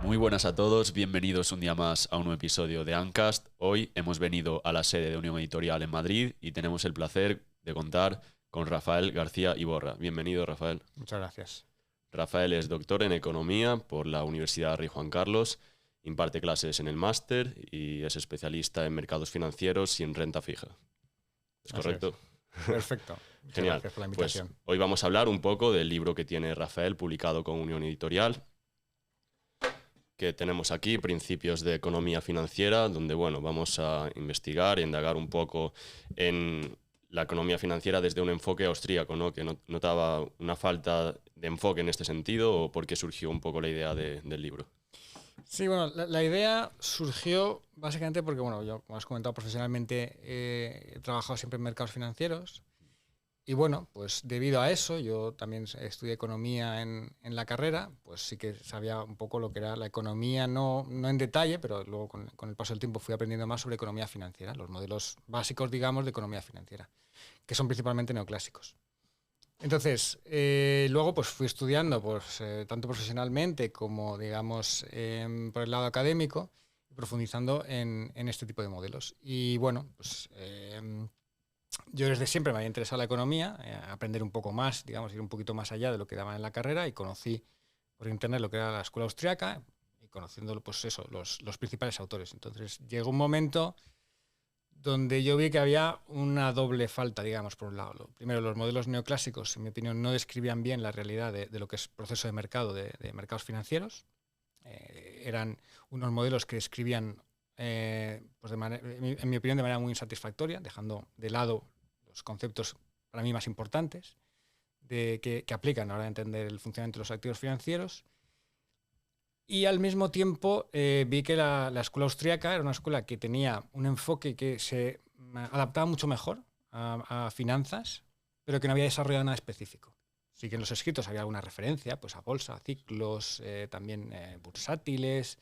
Muy buenas a todos, bienvenidos un día más a un nuevo episodio de Ancast. Hoy hemos venido a la sede de Unión Editorial en Madrid y tenemos el placer de contar con Rafael García Iborra. Bienvenido, Rafael. Muchas gracias. Rafael es doctor en Economía por la Universidad Rey Juan Carlos, imparte clases en el máster y es especialista en mercados financieros y en renta fija. ¿Es correcto? Perfecto. Muchas Genial. gracias por la Pues invitación. hoy vamos a hablar un poco del libro que tiene Rafael publicado con Unión Editorial, que tenemos aquí, Principios de Economía Financiera, donde vamos a investigar e indagar un poco en la economía financiera desde un enfoque austríaco, ¿no? Que notaba una falta de enfoque en este sentido, o por qué surgió un poco la idea del libro. Sí, la idea surgió básicamente porque, yo, como has comentado, profesionalmente he trabajado siempre en mercados financieros. Y pues debido a eso, yo también estudié economía en la carrera, pues sí que sabía un poco lo que era la economía, no en detalle, pero luego con el paso del tiempo fui aprendiendo más sobre economía financiera, los modelos básicos, digamos, de economía financiera, que son principalmente neoclásicos. Entonces, luego pues fui estudiando tanto profesionalmente como, digamos, por el lado académico, profundizando en este tipo de modelos. Y yo desde siempre me había interesado la economía, aprender un poco más, digamos, ir un poquito más allá de lo que daban en la carrera, y conocí por internet lo que era la escuela austriaca y conociendo pues eso, los principales autores. Entonces llegó un momento donde yo vi que había una doble falta, digamos, por un lado. Primero, los modelos neoclásicos, en mi opinión, no describían bien la realidad de lo que es proceso de mercado, de mercados financieros. Eran unos modelos que describían en mi opinión, de manera muy insatisfactoria, dejando de lado los conceptos para mí más importantes que aplican a la hora de entender el funcionamiento de los activos financieros. Y al mismo tiempo vi que la escuela austríaca era una escuela que tenía un enfoque que se adaptaba mucho mejor a finanzas, pero que no había desarrollado nada específico. Sí que en los escritos había alguna referencia pues, a bolsa, a ciclos, también bursátiles,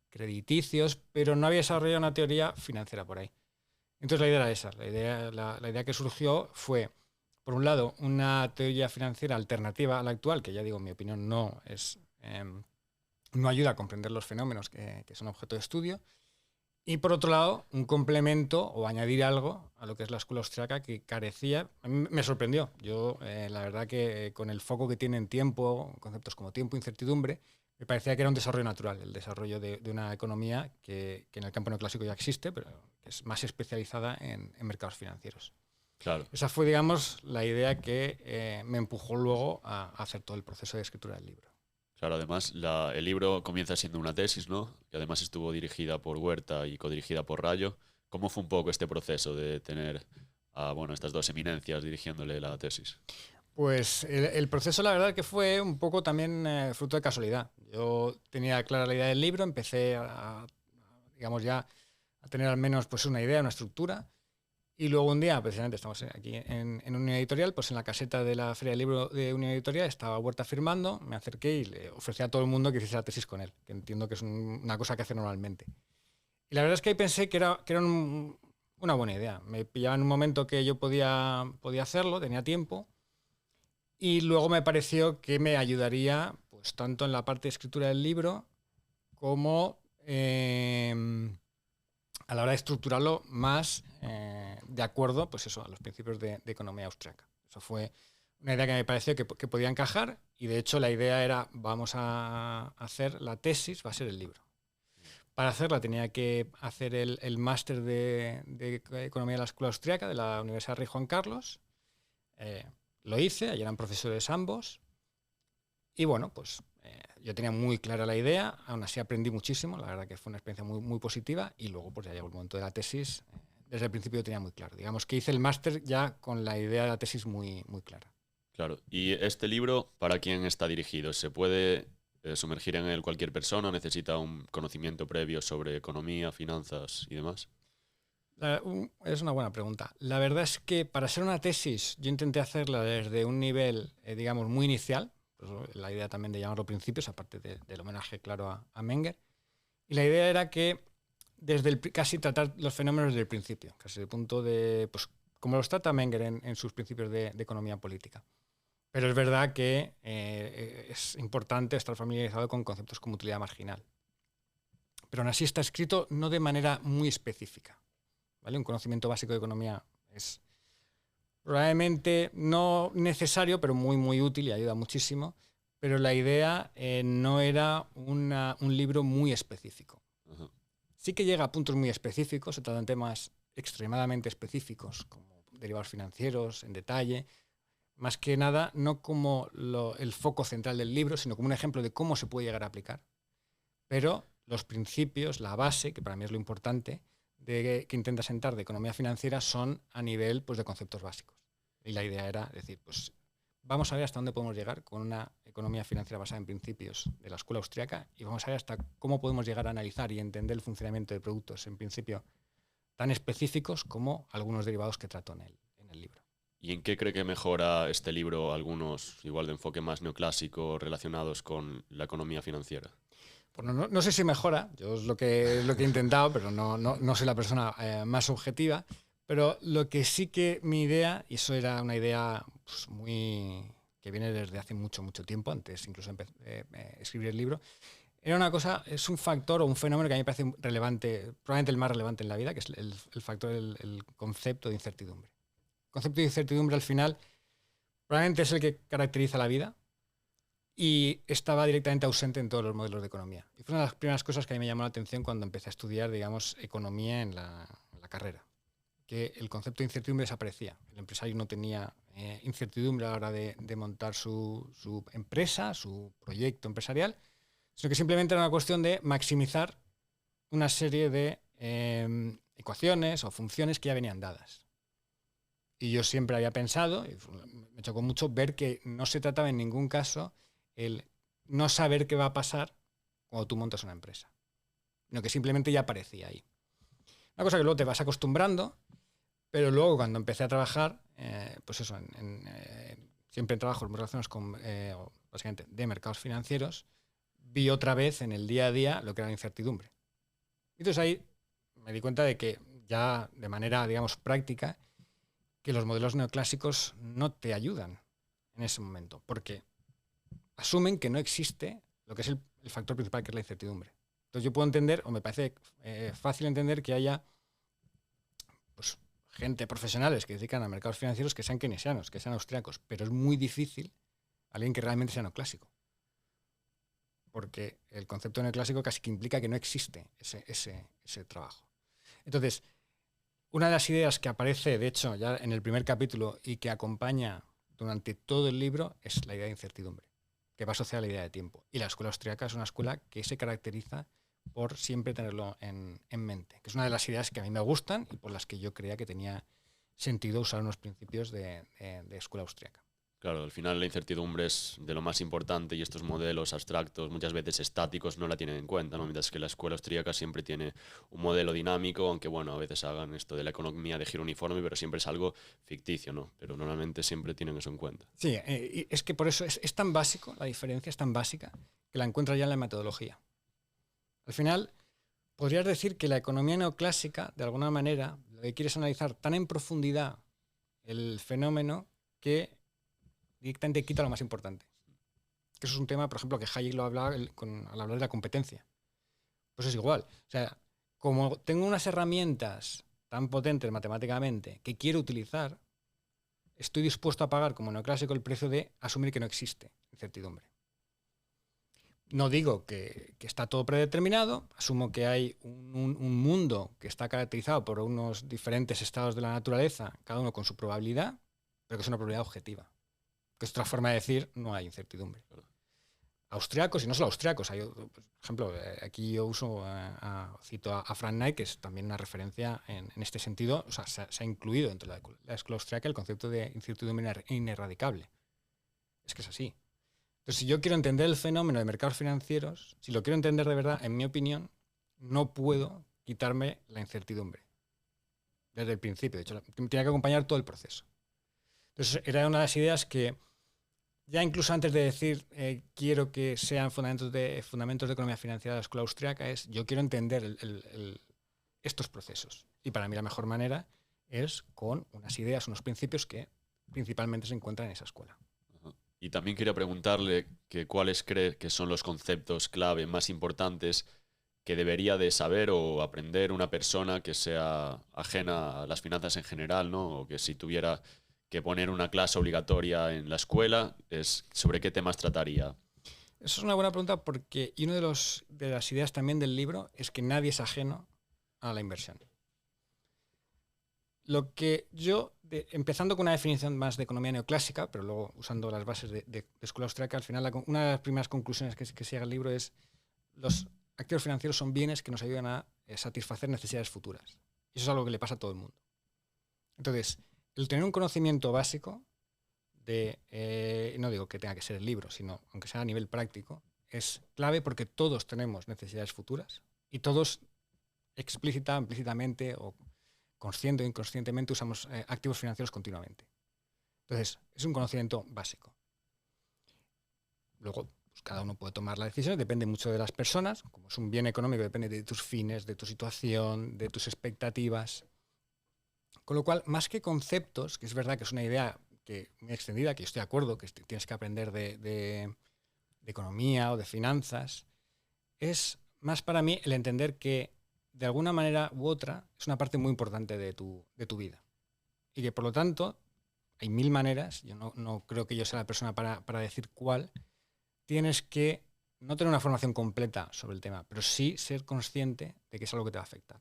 crediticios, pero no había desarrollado una teoría financiera por ahí. Entonces la idea era esa. La idea que surgió fue, por un lado, una teoría financiera alternativa a la actual, que ya digo, en mi opinión no ayuda a comprender los fenómenos que son objeto de estudio. Y por otro lado, un complemento o añadir algo a lo que es la escuela austriaca que carecía. A mí me sorprendió. Yo, la verdad que con el foco que tiene en tiempo, conceptos como tiempo, incertidumbre, me parecía que era un desarrollo natural, el desarrollo de una economía que en el campo neoclásico ya existe, pero que es más especializada en mercados financieros. Claro. Esa fue, digamos, la idea que me empujó luego a hacer todo el proceso de escritura del libro. Claro, además el libro comienza siendo una tesis, ¿no? Que además estuvo dirigida por Huerta y codirigida por Rayo. ¿Cómo fue un poco este proceso de tener a estas dos eminencias dirigiéndole la tesis? Pues el proceso, la verdad, que fue un poco también fruto de casualidad. Yo tenía clara la idea del libro, empecé digamos ya, a tener al menos pues una idea, una estructura. Y luego un día, precisamente estamos aquí en Unión Editorial, pues en la caseta de la Feria del Libro de Unión Editorial estaba Huerta firmando, me acerqué y le ofrecí a todo el mundo que hiciese la tesis con él, que entiendo que es una cosa que hace normalmente. Y la verdad es que ahí pensé que era una buena idea. Me pillaba en un momento que yo podía hacerlo, tenía tiempo, y luego me pareció que me ayudaría pues tanto en la parte de escritura del libro como a la hora de estructurarlo más de acuerdo pues eso, a los principios de economía austriaca. Eso fue una idea que me pareció que podía encajar, y de hecho la idea era, vamos a hacer la tesis, va a ser el libro. Para hacerla tenía que hacer el máster de economía de la escuela austriaca de la Universidad Rey Juan Carlos. Lo hice, allí eran profesores ambos. Y yo tenía muy clara la idea, aún así aprendí muchísimo, la verdad que fue una experiencia muy, muy positiva, y luego pues ya llegó el momento de la tesis. Desde el principio tenía muy claro. Digamos que hice el máster ya con la idea de la tesis muy, muy clara. Claro. ¿Y este libro para quién está dirigido? ¿Se puede sumergir en él cualquier persona? ¿Necesita un conocimiento previo sobre economía, finanzas y demás? Es una buena pregunta. La verdad es que para ser una tesis yo intenté hacerla desde un nivel, digamos, muy inicial. Pues la idea también de llamarlo principios, aparte del homenaje claro a Menger. Y la idea era que casi tratar los fenómenos desde el principio, casi el punto de, pues, como los trata Menger en sus principios de economía política. Pero es verdad que es importante estar familiarizado con conceptos como utilidad marginal. pero aún así está escrito no de manera muy específica, ¿vale? Un conocimiento básico de economía es probablemente no necesario, pero muy, muy útil y ayuda muchísimo. Pero la idea no era un libro muy específico. Ajá. Sí que llega a puntos muy específicos, se tratan temas extremadamente específicos, como derivados financieros, en detalle. Más que nada, no como el foco central del libro, sino como un ejemplo de cómo se puede llegar a aplicar. Pero los principios, la base, que para mí es lo importante, que intenta sentar de economía financiera son a nivel pues, de conceptos básicos. Y la idea era decir, pues vamos a ver hasta dónde podemos llegar con una economía financiera basada en principios de la escuela austríaca y vamos a ver hasta cómo podemos llegar a analizar y entender el funcionamiento de productos en principio tan específicos como algunos derivados que trato en el libro. ¿Y en qué cree que mejora este libro algunos, igual de enfoque más neoclásico, relacionados con la economía financiera? Bueno, no sé si mejora, yo es lo que he intentado, pero no soy la persona más objetiva, pero lo que sí que mi idea, y eso era una idea pues, que viene desde hace mucho, mucho tiempo, antes incluso de escribir el libro, era una cosa, es un factor o un fenómeno que a mí me parece relevante, probablemente el más relevante en la vida, que es el factor, el concepto de incertidumbre. El concepto de incertidumbre al final probablemente es el que caracteriza la vida, y estaba directamente ausente en todos los modelos de economía. Y fue una de las primeras cosas que a mí me llamó la atención cuando empecé a estudiar, digamos, economía en la carrera, que el concepto de incertidumbre desaparecía. El empresario no tenía incertidumbre a la hora de montar su empresa, su proyecto empresarial, sino que simplemente era una cuestión de maximizar una serie de ecuaciones o funciones que ya venían dadas. Y yo siempre había pensado, y me chocó mucho ver que no se trataba en ningún caso el no saber qué va a pasar cuando tú montas una empresa, sino que simplemente ya aparecía ahí. Una cosa que luego te vas acostumbrando, pero luego cuando empecé a trabajar, pues eso, siempre en trabajos muy relacionados con, básicamente, de mercados financieros, vi otra vez en el día a día lo que era la incertidumbre. Y entonces ahí me di cuenta de que ya de manera, digamos, práctica, que los modelos neoclásicos no te ayudan en ese momento, porque asumen que no existe lo que es el factor principal, que es la incertidumbre. Entonces yo puedo entender, o me parece fácil entender que haya pues, gente, profesionales que dedican a mercados financieros que sean keynesianos, que sean austriacos, pero es muy difícil alguien que realmente sea neoclásico. Porque el concepto neoclásico casi que implica que no existe ese trabajo. Entonces, una de las ideas que aparece, de hecho, ya en el primer capítulo y que acompaña durante todo el libro es la idea de incertidumbre, que va asociada a la idea de tiempo. Y la escuela austríaca es una escuela que se caracteriza por siempre tenerlo en mente, que es una de las ideas que a mí me gustan y por las que yo creía que tenía sentido usar unos principios de escuela austríaca. Claro, al final la incertidumbre es de lo más importante y estos modelos abstractos, muchas veces estáticos, no la tienen en cuenta, ¿no? Mientras que la escuela austríaca siempre tiene un modelo dinámico, aunque bueno, a veces hagan esto de la economía de giro uniforme, pero siempre es algo ficticio, ¿no? Pero normalmente siempre tienen eso en cuenta. Sí, y es que por eso es tan básico, la diferencia es tan básica, que la encuentras ya en la metodología. Al final, podrías decir que la economía neoclásica, de alguna manera, lo que quiere es analizar tan en profundidad el fenómeno que directamente quita lo más importante. Que eso es un tema, por ejemplo, que Hayek lo hablaba al hablar de la competencia. Pues es igual. O sea, como tengo unas herramientas tan potentes matemáticamente que quiero utilizar, estoy dispuesto a pagar como neoclásico el precio de asumir que no existe incertidumbre. No digo que está todo predeterminado, asumo que hay un mundo que está caracterizado por unos diferentes estados de la naturaleza, cada uno con su probabilidad, pero que es una probabilidad objetiva. Que es otra forma de decir, no hay incertidumbre. Austriacos, y no solo austriacos, hay, por ejemplo, aquí yo cito a Frank Knight, que es también una referencia en este sentido, o sea, se ha incluido dentro de la escuela austriaca el concepto de incertidumbre inerradicable. Es que es así. Entonces, si yo quiero entender el fenómeno de mercados financieros, si lo quiero entender de verdad, en mi opinión, no puedo quitarme la incertidumbre. Desde el principio, de hecho, tiene que acompañar todo el proceso. Entonces, era una de las ideas que ya incluso antes de decir quiero que sean fundamentos de economía financiera de la escuela austriaca, es yo quiero entender estos procesos. Y para mí la mejor manera es con unas ideas, unos principios que principalmente se encuentran en esa escuela. Y también quería preguntarle que cuáles cree que son los conceptos clave más importantes que debería de saber o aprender una persona que sea ajena a las finanzas en general, ¿no? O que si tuviera que poner una clase obligatoria en la escuela, ¿sobre qué temas trataría? Eso es una buena pregunta porque y una de las ideas también del libro es que nadie es ajeno a la inversión. Lo que yo, empezando con una definición más de economía neoclásica, pero luego usando las bases de escuela austríaca, al final una de las primeras conclusiones que se llega al libro es los activos financieros son bienes que nos ayudan a satisfacer necesidades futuras. Y eso es algo que le pasa a todo el mundo. Entonces, el tener un conocimiento básico no digo que tenga que ser el libro, sino aunque sea a nivel práctico, es clave porque todos tenemos necesidades futuras y todos explícita, implícitamente o consciente o inconscientemente usamos activos financieros continuamente. Entonces, es un conocimiento básico. Luego, pues, cada uno puede tomar la decisión, depende mucho de las personas. Como es un bien económico, depende de tus fines, de tu situación, de tus expectativas. Con lo cual, más que conceptos, que es verdad que es una idea muy extendida, que yo estoy de acuerdo, que tienes que aprender de economía o de finanzas, es más para mí el entender que de alguna manera u otra es una parte muy importante de tu vida. Y que por lo tanto, hay 1000 maneras, yo no creo que yo sea la persona para decir cuál, tienes que no tener una formación completa sobre el tema, pero sí ser consciente de que es algo que te va a afectar.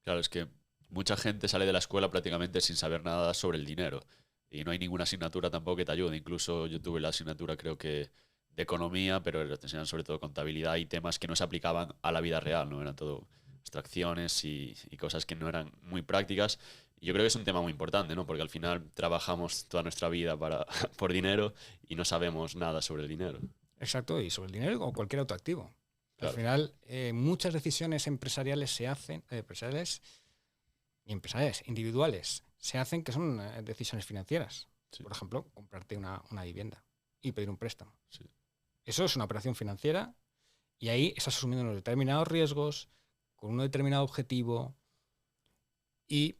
Claro, es que mucha gente sale de la escuela prácticamente sin saber nada sobre el dinero. Y no hay ninguna asignatura tampoco que te ayude. Incluso yo tuve la asignatura, creo que de economía, pero te enseñan sobre todo contabilidad y temas que no se aplicaban a la vida real, ¿no? Eran todo abstracciones y cosas que no eran muy prácticas. Y yo creo que es un tema muy importante, ¿no? Porque al final trabajamos toda nuestra vida por dinero y no sabemos nada sobre el dinero. Exacto, y sobre el dinero o cualquier otro activo. Claro. Al final, muchas decisiones empresariales se hacen, empresariales individuales, se hacen que son decisiones financieras. Sí. Por ejemplo, comprarte una vivienda y pedir un préstamo. Sí. Eso es una operación financiera y ahí estás asumiendo unos determinados riesgos con un determinado objetivo y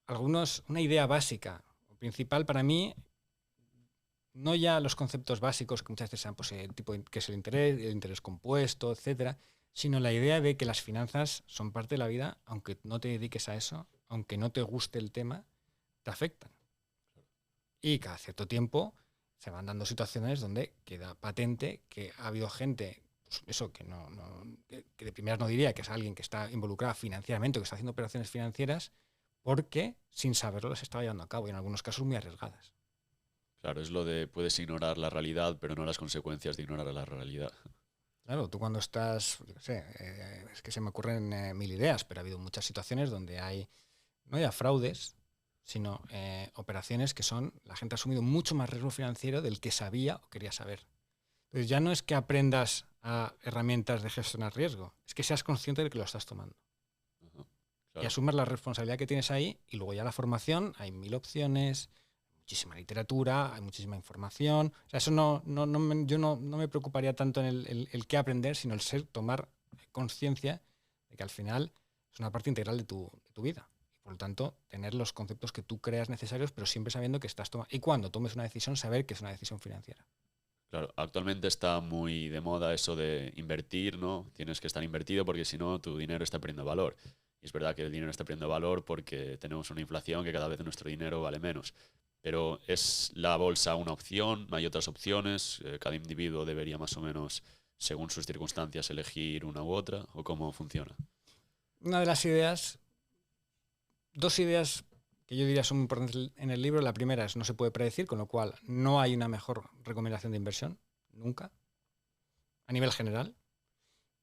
una idea básica o principal para mí, no ya los conceptos básicos que muchas veces sean pues, el tipo que es el interés compuesto, etcétera, sino la idea de que las finanzas son parte de la vida, aunque no te dediques a eso, aunque no te guste el tema, te afectan. Y cada cierto tiempo se van dando situaciones donde queda patente que ha habido gente, pues eso, que de primeras no diría que es alguien que está involucrado financieramente o que está haciendo operaciones financieras, porque sin saberlo las estaba llevando a cabo y en algunos casos muy arriesgadas. Claro, es lo de puedes ignorar la realidad, pero no las consecuencias de ignorar la realidad. Claro, tú cuando estás, yo qué sé, es que se me ocurren 1000 ideas, pero ha habido muchas situaciones donde no hay fraudes, sino operaciones que la gente ha asumido mucho más riesgo financiero del que sabía o quería saber. Entonces ya no es que aprendas a herramientas de gestionar riesgo, es que seas consciente de que lo estás tomando. Claro. Y asumas la responsabilidad que tienes ahí y luego ya la formación, hay 1000 opciones, muchísima literatura, hay muchísima información. O sea, eso yo no me preocuparía tanto en el qué aprender, sino el tomar conciencia de que al final es una parte integral de tu vida. Y por lo tanto, tener los conceptos que tú creas necesarios, pero siempre sabiendo que estás tomando. Y cuando tomes una decisión, saber que es una decisión financiera. Claro, actualmente está muy de moda eso de invertir, ¿no? Tienes que estar invertido porque si no, tu dinero está perdiendo valor. Y es verdad que el dinero está perdiendo valor porque tenemos una inflación que cada vez nuestro dinero vale menos. Pero ¿es la bolsa una opción? ¿Hay otras opciones? ¿Cada individuo debería más o menos, según sus circunstancias, elegir una u otra? ¿O cómo funciona? Una de las ideas, 2 ideas que yo diría son muy importantes en el libro. La primera es no se puede predecir, con lo cual no hay una mejor recomendación de inversión, nunca, a nivel general.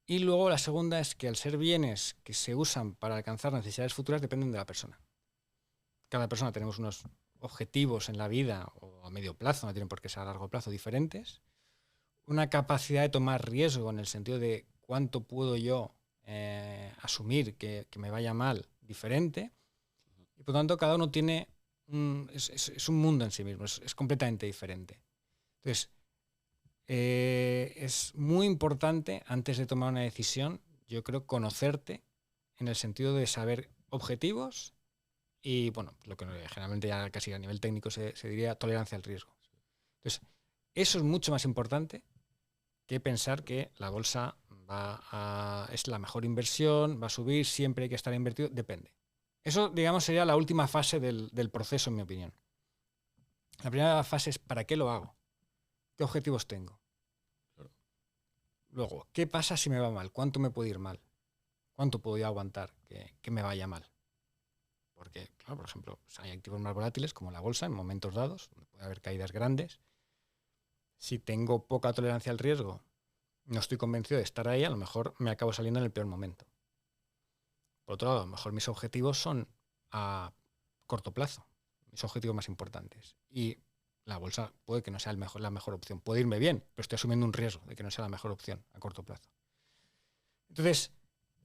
Y luego la segunda es que al ser bienes que se usan para alcanzar necesidades futuras dependen de la persona. Cada persona tenemos unos objetivos en la vida o a medio plazo, no tienen por qué ser a largo plazo, diferentes. Una capacidad de tomar riesgo en el sentido de cuánto puedo yo asumir que me vaya mal, diferente. Y por lo tanto cada uno tiene es un mundo en sí mismo, es completamente diferente. Entonces, es muy importante antes de tomar una decisión, yo creo, conocerte en el sentido de saber objetivos y, bueno, lo que generalmente ya casi a nivel técnico se diría tolerancia al riesgo. Entonces, eso es mucho más importante que pensar que la bolsa es la mejor inversión, va a subir, siempre hay que estar invertido, depende. Eso, digamos, sería la última fase del proceso, en mi opinión. La primera fase es ¿para qué lo hago? ¿Qué objetivos tengo? Claro. Luego, ¿qué pasa si me va mal? ¿Cuánto me puede ir mal? ¿Cuánto puedo yo aguantar que me vaya mal? Porque, claro, por ejemplo, hay activos más volátiles como la bolsa en momentos dados, donde puede haber caídas grandes. Si tengo poca tolerancia al riesgo, no estoy convencido de estar ahí, a lo mejor me acabo saliendo en el peor momento. Por otro lado, a lo mejor mis objetivos son a corto plazo, mis objetivos más importantes. Y la bolsa puede que no sea la mejor opción. Puede irme bien, pero estoy asumiendo un riesgo de que no sea la mejor opción a corto plazo. Entonces,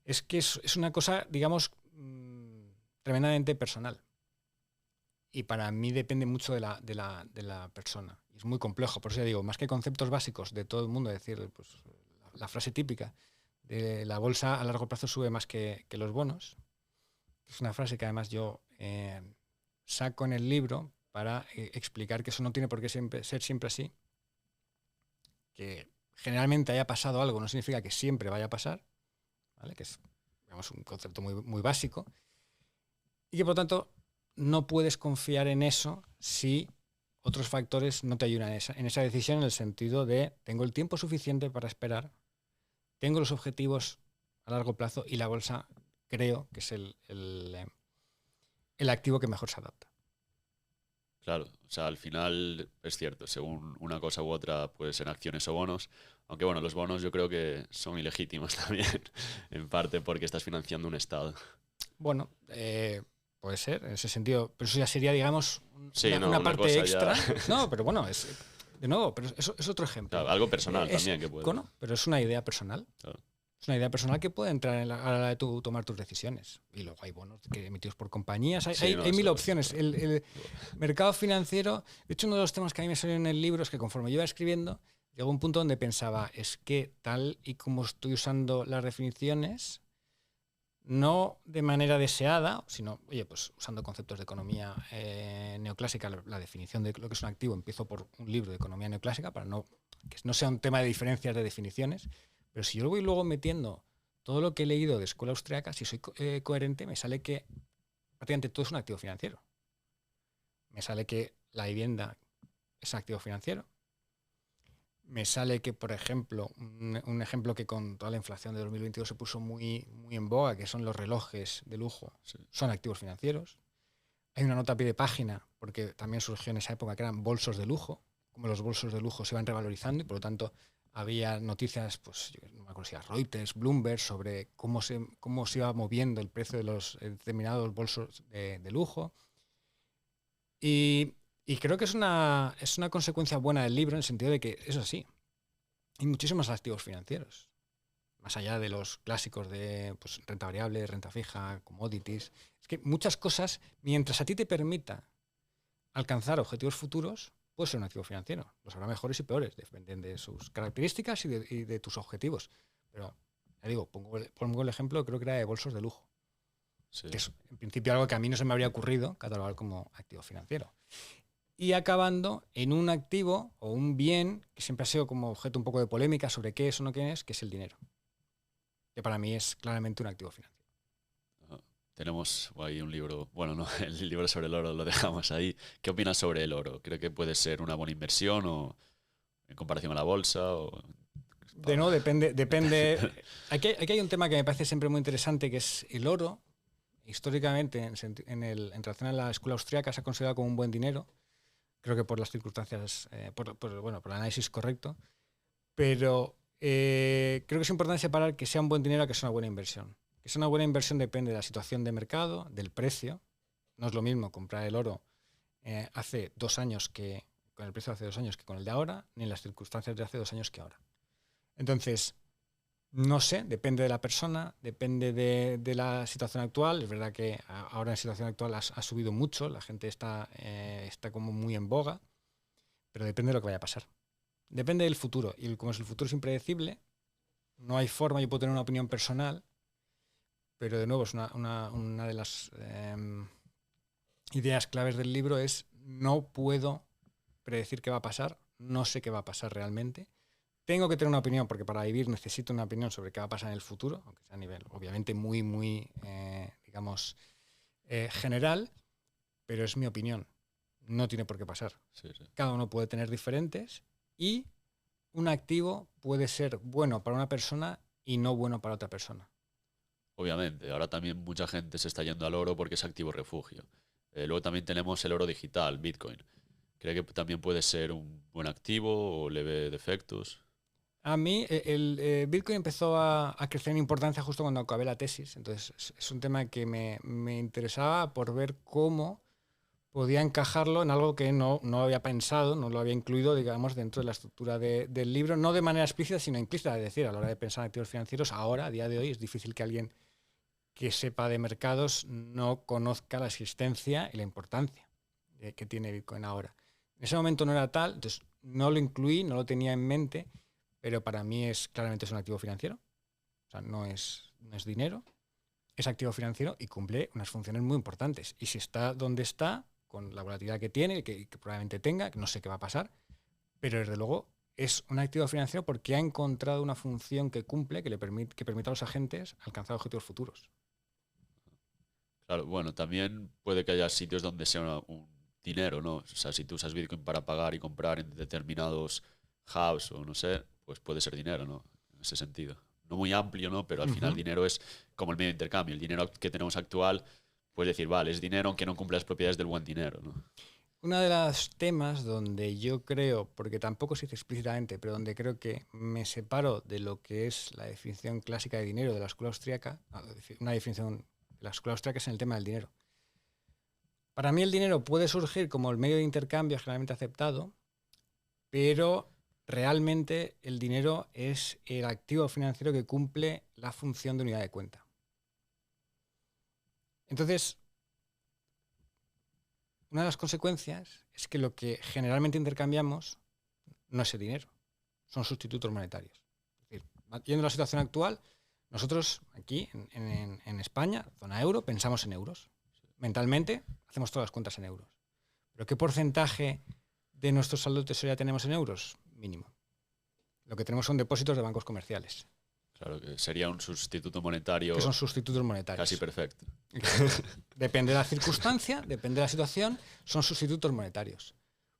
es que es una cosa, digamos, tremendamente personal. Y para mí depende mucho de la persona. Y es muy complejo. Por eso ya digo, más que conceptos básicos de todo el mundo, decir, pues, la frase típica de la bolsa a largo plazo sube más que los bonos. Es una frase que además yo saco en el libro para explicar que eso no tiene por qué ser siempre así. Que generalmente haya pasado algo no significa que siempre vaya a pasar, ¿vale? Que es, digamos, un concepto muy, muy básico. Y que por tanto no puedes confiar en eso si otros factores no te ayudan en esa decisión, en el sentido de tengo el tiempo suficiente para esperar, tengo los objetivos a largo plazo y la bolsa creo que es el activo que mejor se adapta. Claro, o sea, al final es cierto, según una cosa u otra puede ser acciones o bonos, aunque bueno, los bonos yo creo que son ilegítimos también, en parte porque estás financiando un estado. Bueno, puede ser, en ese sentido, pero eso ya sería, digamos, Sí, no, una una parte cosa ya, extra. No, pero bueno, de nuevo, pero eso es otro ejemplo. claro, algo personal Es también que puede. icono, pero es una idea personal. Claro. Es una idea personal que puede entrar a la hora de tomar tus decisiones. Y luego hay bonos emitidos por compañías. Sí, no, Hay mil eso- opciones. El mercado financiero, de hecho, uno de los temas que a mí me salió en el libro es que conforme yo iba escribiendo, llegó un punto donde pensaba, es que tal y como estoy usando las definiciones, no de manera deseada, sino, oye, pues usando conceptos de economía neoclásica, la definición de lo que es un activo, empiezo por un libro de economía neoclásica para que no sea un tema de diferencias de definiciones, pero si yo lo voy luego metiendo todo lo que he leído de escuela austriaca, si soy coherente, me sale que prácticamente todo es un activo financiero. Me sale que la vivienda es un activo financiero. Me sale que, por ejemplo, un ejemplo que con toda la inflación de 2022 se puso muy, muy en boga, que son los relojes de lujo, Sí. son activos financieros. Hay una nota a pie de página, porque también surgió en esa época que eran bolsos de lujo, como los bolsos de lujo se iban revalorizando y por lo tanto había noticias, pues no me acuerdo si era Reuters, Bloomberg, sobre cómo se iba moviendo el precio de los determinados bolsos de lujo. Y creo que es una consecuencia buena del libro en el sentido de que es así. Hay muchísimos activos financieros, más allá de los clásicos de pues, renta variable, renta fija, commodities. Es que muchas cosas, mientras a ti te permita alcanzar objetivos futuros, puede ser un activo financiero. Los habrá mejores y peores, dependen de sus características y de tus objetivos. Pero, ya digo, pongo el ejemplo, creo que era de bolsos de lujo. Sí. Que es, en principio, algo que a mí no se me habría ocurrido catalogar como activo financiero. Y acabando en un activo o un bien que siempre ha sido como objeto un poco de polémica sobre qué es o no qué es, que es el dinero. Que para mí es claramente un activo financiero. Tenemos ahí un libro, bueno, no, el libro sobre el oro lo dejamos ahí. ¿Qué opinas sobre el oro? ¿Cree que puede ser una buena inversión o en comparación a la bolsa? O... De nuevo, depende. Aquí hay un tema que me parece siempre muy interesante, que es el oro. Históricamente, en relación a la escuela austríaca, se ha considerado como un buen dinero. Creo que por las circunstancias, por el análisis correcto. Pero creo que es importante separar que sea un buen dinero a que sea una buena inversión. Que sea una buena inversión depende de la situación de mercado, del precio. No es lo mismo comprar el oro hace 2 años que con el precio de hace 2 años que con el de ahora, ni en las circunstancias de hace 2 años que ahora. Entonces, no sé, depende de la persona, depende de la situación actual. Es verdad que ahora en situación actual ha subido mucho, la gente está como muy en boga, pero depende de lo que vaya a pasar. Depende del futuro. Y como el futuro es impredecible, no hay forma, yo puedo tener una opinión personal, pero de nuevo es una de las ideas claves del libro es no puedo predecir qué va a pasar, no sé qué va a pasar realmente. tengo que tener una opinión, porque para vivir necesito una opinión sobre qué va a pasar en el futuro, aunque sea a nivel obviamente muy digamos, general, pero es mi opinión. No tiene por qué pasar. Sí, sí. Cada uno puede tener diferentes y un activo puede ser bueno para una persona y no bueno para otra persona. Obviamente, ahora también mucha gente se está yendo al oro porque es activo refugio. Luego también tenemos el oro digital, Bitcoin. ¿Cree que también puede ser un buen activo o le ve defectos? A mí el Bitcoin empezó a crecer en importancia justo cuando acabé la tesis. Entonces es un tema que me interesaba por ver cómo podía encajarlo en algo que no había pensado, no lo había incluido, digamos, dentro de la estructura del libro, no de manera explícita, sino implícita. Es decir, a la hora de pensar en activos financieros, ahora, a día de hoy, es difícil que alguien que sepa de mercados no conozca la existencia y la importancia que tiene Bitcoin ahora. En ese momento no era tal, entonces no lo incluí, no lo tenía en mente, pero para mí claramente es un activo financiero. O sea, no es dinero, es activo financiero y cumple unas funciones muy importantes. Y si está donde está, con la volatilidad que tiene, que probablemente tenga, que no sé qué va a pasar, pero desde luego es un activo financiero porque ha encontrado una función que cumple, que permite a los agentes alcanzar objetivos futuros. Claro, bueno, también puede que haya sitios donde sea un dinero, ¿no? O sea, si tú usas Bitcoin para pagar y comprar en determinados hubs o no sé, pues puede ser dinero, ¿no? En ese sentido. No muy amplio, ¿no? Pero al final dinero es como el medio de intercambio. El dinero que tenemos actual, puedes decir, vale, es dinero aunque no cumple las propiedades del buen dinero, ¿no? Uno de los temas donde yo creo, porque tampoco se dice explícitamente, pero donde creo que me separo de lo que es la definición clásica de dinero de la escuela austríaca, una definición de la escuela austríaca es en el tema del dinero. Para mí el dinero puede surgir como el medio de intercambio generalmente aceptado, pero realmente el dinero es el activo financiero que cumple la función de unidad de cuenta. Entonces, una de las consecuencias es que lo que generalmente intercambiamos no es el dinero, son sustitutos monetarios. Es decir, yendo a la situación actual, nosotros aquí en España, zona euro, pensamos en euros. Mentalmente hacemos todas las cuentas en euros. ¿Pero qué porcentaje de nuestro saldo de tesorería tenemos en euros? Mínimo. Lo que tenemos son depósitos de bancos comerciales. Claro, que sería un sustituto monetario Que son sustitutos monetarios. casi perfecto. Depende de la circunstancia, depende de la situación, son sustitutos monetarios.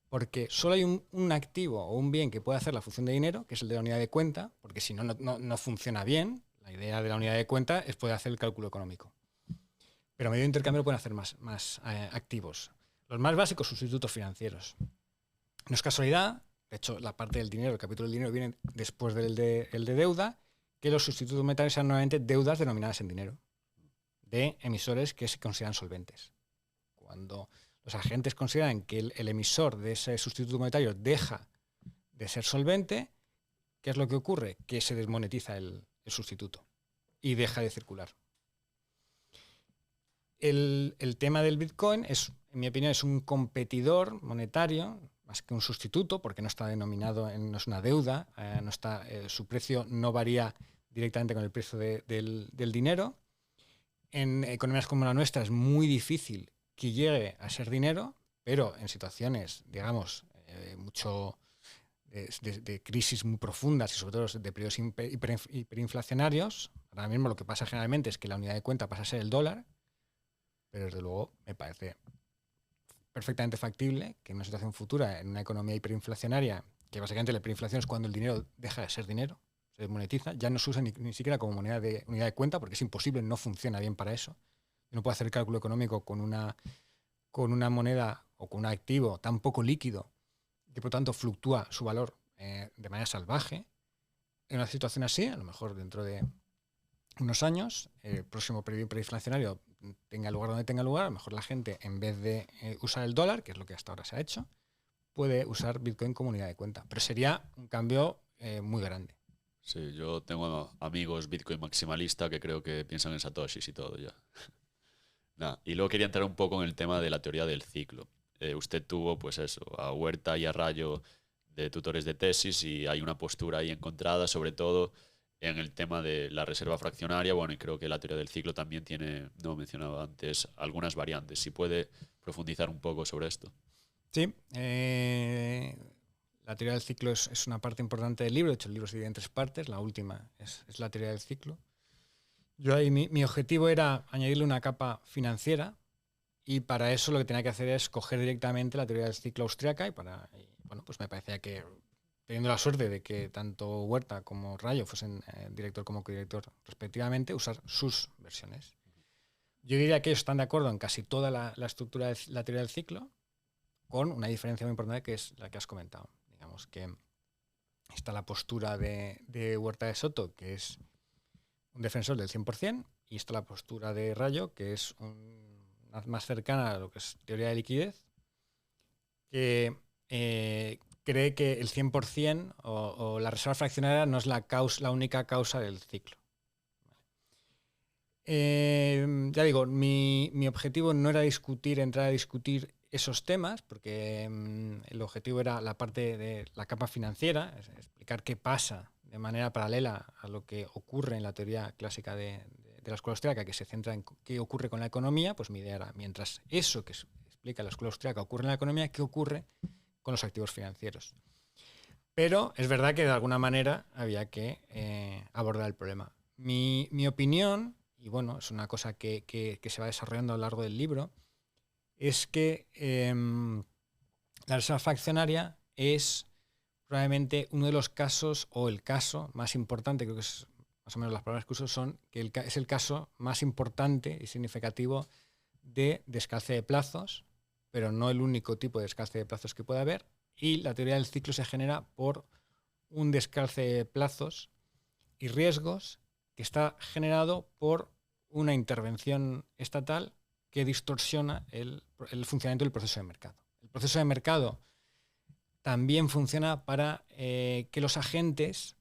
Porque solo hay un activo o un bien que puede hacer la función de dinero, que es el de la unidad de cuenta, porque si no, no funciona bien. La idea de la unidad de cuenta es poder hacer el cálculo económico. Pero a medio de intercambio lo pueden hacer más activos. Los más básicos, sustitutos financieros. No es casualidad, de hecho, la parte del dinero, el capítulo del dinero viene después del de deuda, que los sustitutos monetarios sean nuevamente deudas denominadas en dinero de emisores que se consideran solventes. Cuando los agentes consideran que el emisor de ese sustituto monetario deja de ser solvente, ¿qué es lo que ocurre? Que se desmonetiza el sustituto y deja de circular. El tema del Bitcoin es, en mi opinión, es un competidor monetario más que un sustituto, porque no está denominado, no es una deuda, su precio no varía directamente con el precio del dinero. En economías como la nuestra es muy difícil que llegue a ser dinero, pero en situaciones, digamos, mucho de crisis muy profundas y sobre todo de periodos hiperinflacionarios, ahora mismo lo que pasa generalmente es que la unidad de cuenta pasa a ser el dólar, pero desde luego me parece perfectamente factible que en una situación futura, en una economía hiperinflacionaria, que básicamente la hiperinflación es cuando el dinero deja de ser dinero, se desmonetiza, ya no se usa ni siquiera como moneda de unidad de cuenta porque es imposible, no funciona bien para eso. No puede hacer el cálculo económico con una moneda o con un activo tan poco líquido que por tanto fluctúa su valor de manera salvaje. En una situación así, a lo mejor dentro de unos años, el próximo periodo hiperinflacionario tenga lugar donde tenga lugar, a lo mejor la gente, en vez de usar el dólar, que es lo que hasta ahora se ha hecho, puede usar Bitcoin como unidad de cuenta. Pero sería un cambio muy grande. Sí, yo tengo amigos Bitcoin maximalista que creo que piensan en satoshis y todo ya. Nah, y luego quería entrar un poco en el tema de la teoría del ciclo. Usted tuvo, pues eso, a Huerta y a Rayo de tutores de tesis y hay una postura ahí encontrada, sobre todo en el tema de la reserva fraccionaria. Bueno, y creo que la teoría del ciclo también tiene, no mencionaba antes, algunas variantes. Si puede profundizar un poco sobre esto. Sí. La teoría del ciclo es una parte importante del libro. De hecho, el libro se divide en 3 partes. La última es la teoría del ciclo. Yo ahí mi objetivo era añadirle una capa financiera, y para eso lo que tenía que hacer es coger directamente la teoría del ciclo austríaca y bueno, pues me parecía que, teniendo la suerte de que tanto Huerta como Rayo fuesen director como codirector respectivamente, usar sus versiones. Yo diría que ellos están de acuerdo en casi toda la estructura de la teoría del ciclo, con una diferencia muy importante que es la que has comentado. Digamos que está la postura de Huerta de Soto, que es un defensor del 100%, y está la postura de Rayo, que es más cercana a lo que es teoría de liquidez, que cree que el 100% o la reserva fraccionaria no es la única causa del ciclo. Ya digo, mi objetivo no era entrar a discutir esos temas, porque el objetivo era la parte de la capa financiera, explicar qué pasa de manera paralela a lo que ocurre en la teoría clásica de la escuela austríaca, que se centra en qué ocurre con la economía. Pues mi idea era, mientras eso que explica la escuela austríaca ocurre en la economía, qué ocurre con los activos financieros. Pero es verdad que de alguna manera había que abordar el problema. Mi opinión, y bueno, es una cosa que se va desarrollando a lo largo del libro, es que la reserva fraccionaria es probablemente uno de los casos, o el caso más importante, creo que es más o menos las palabras que uso son, que es el caso más importante y significativo de descalce de plazos, pero no el único tipo de descalce de plazos que puede haber, y la teoría del ciclo se genera por un descalce de plazos y riesgos que está generado por una intervención estatal que distorsiona el funcionamiento del proceso de mercado. El proceso de mercado también funciona para que los agentes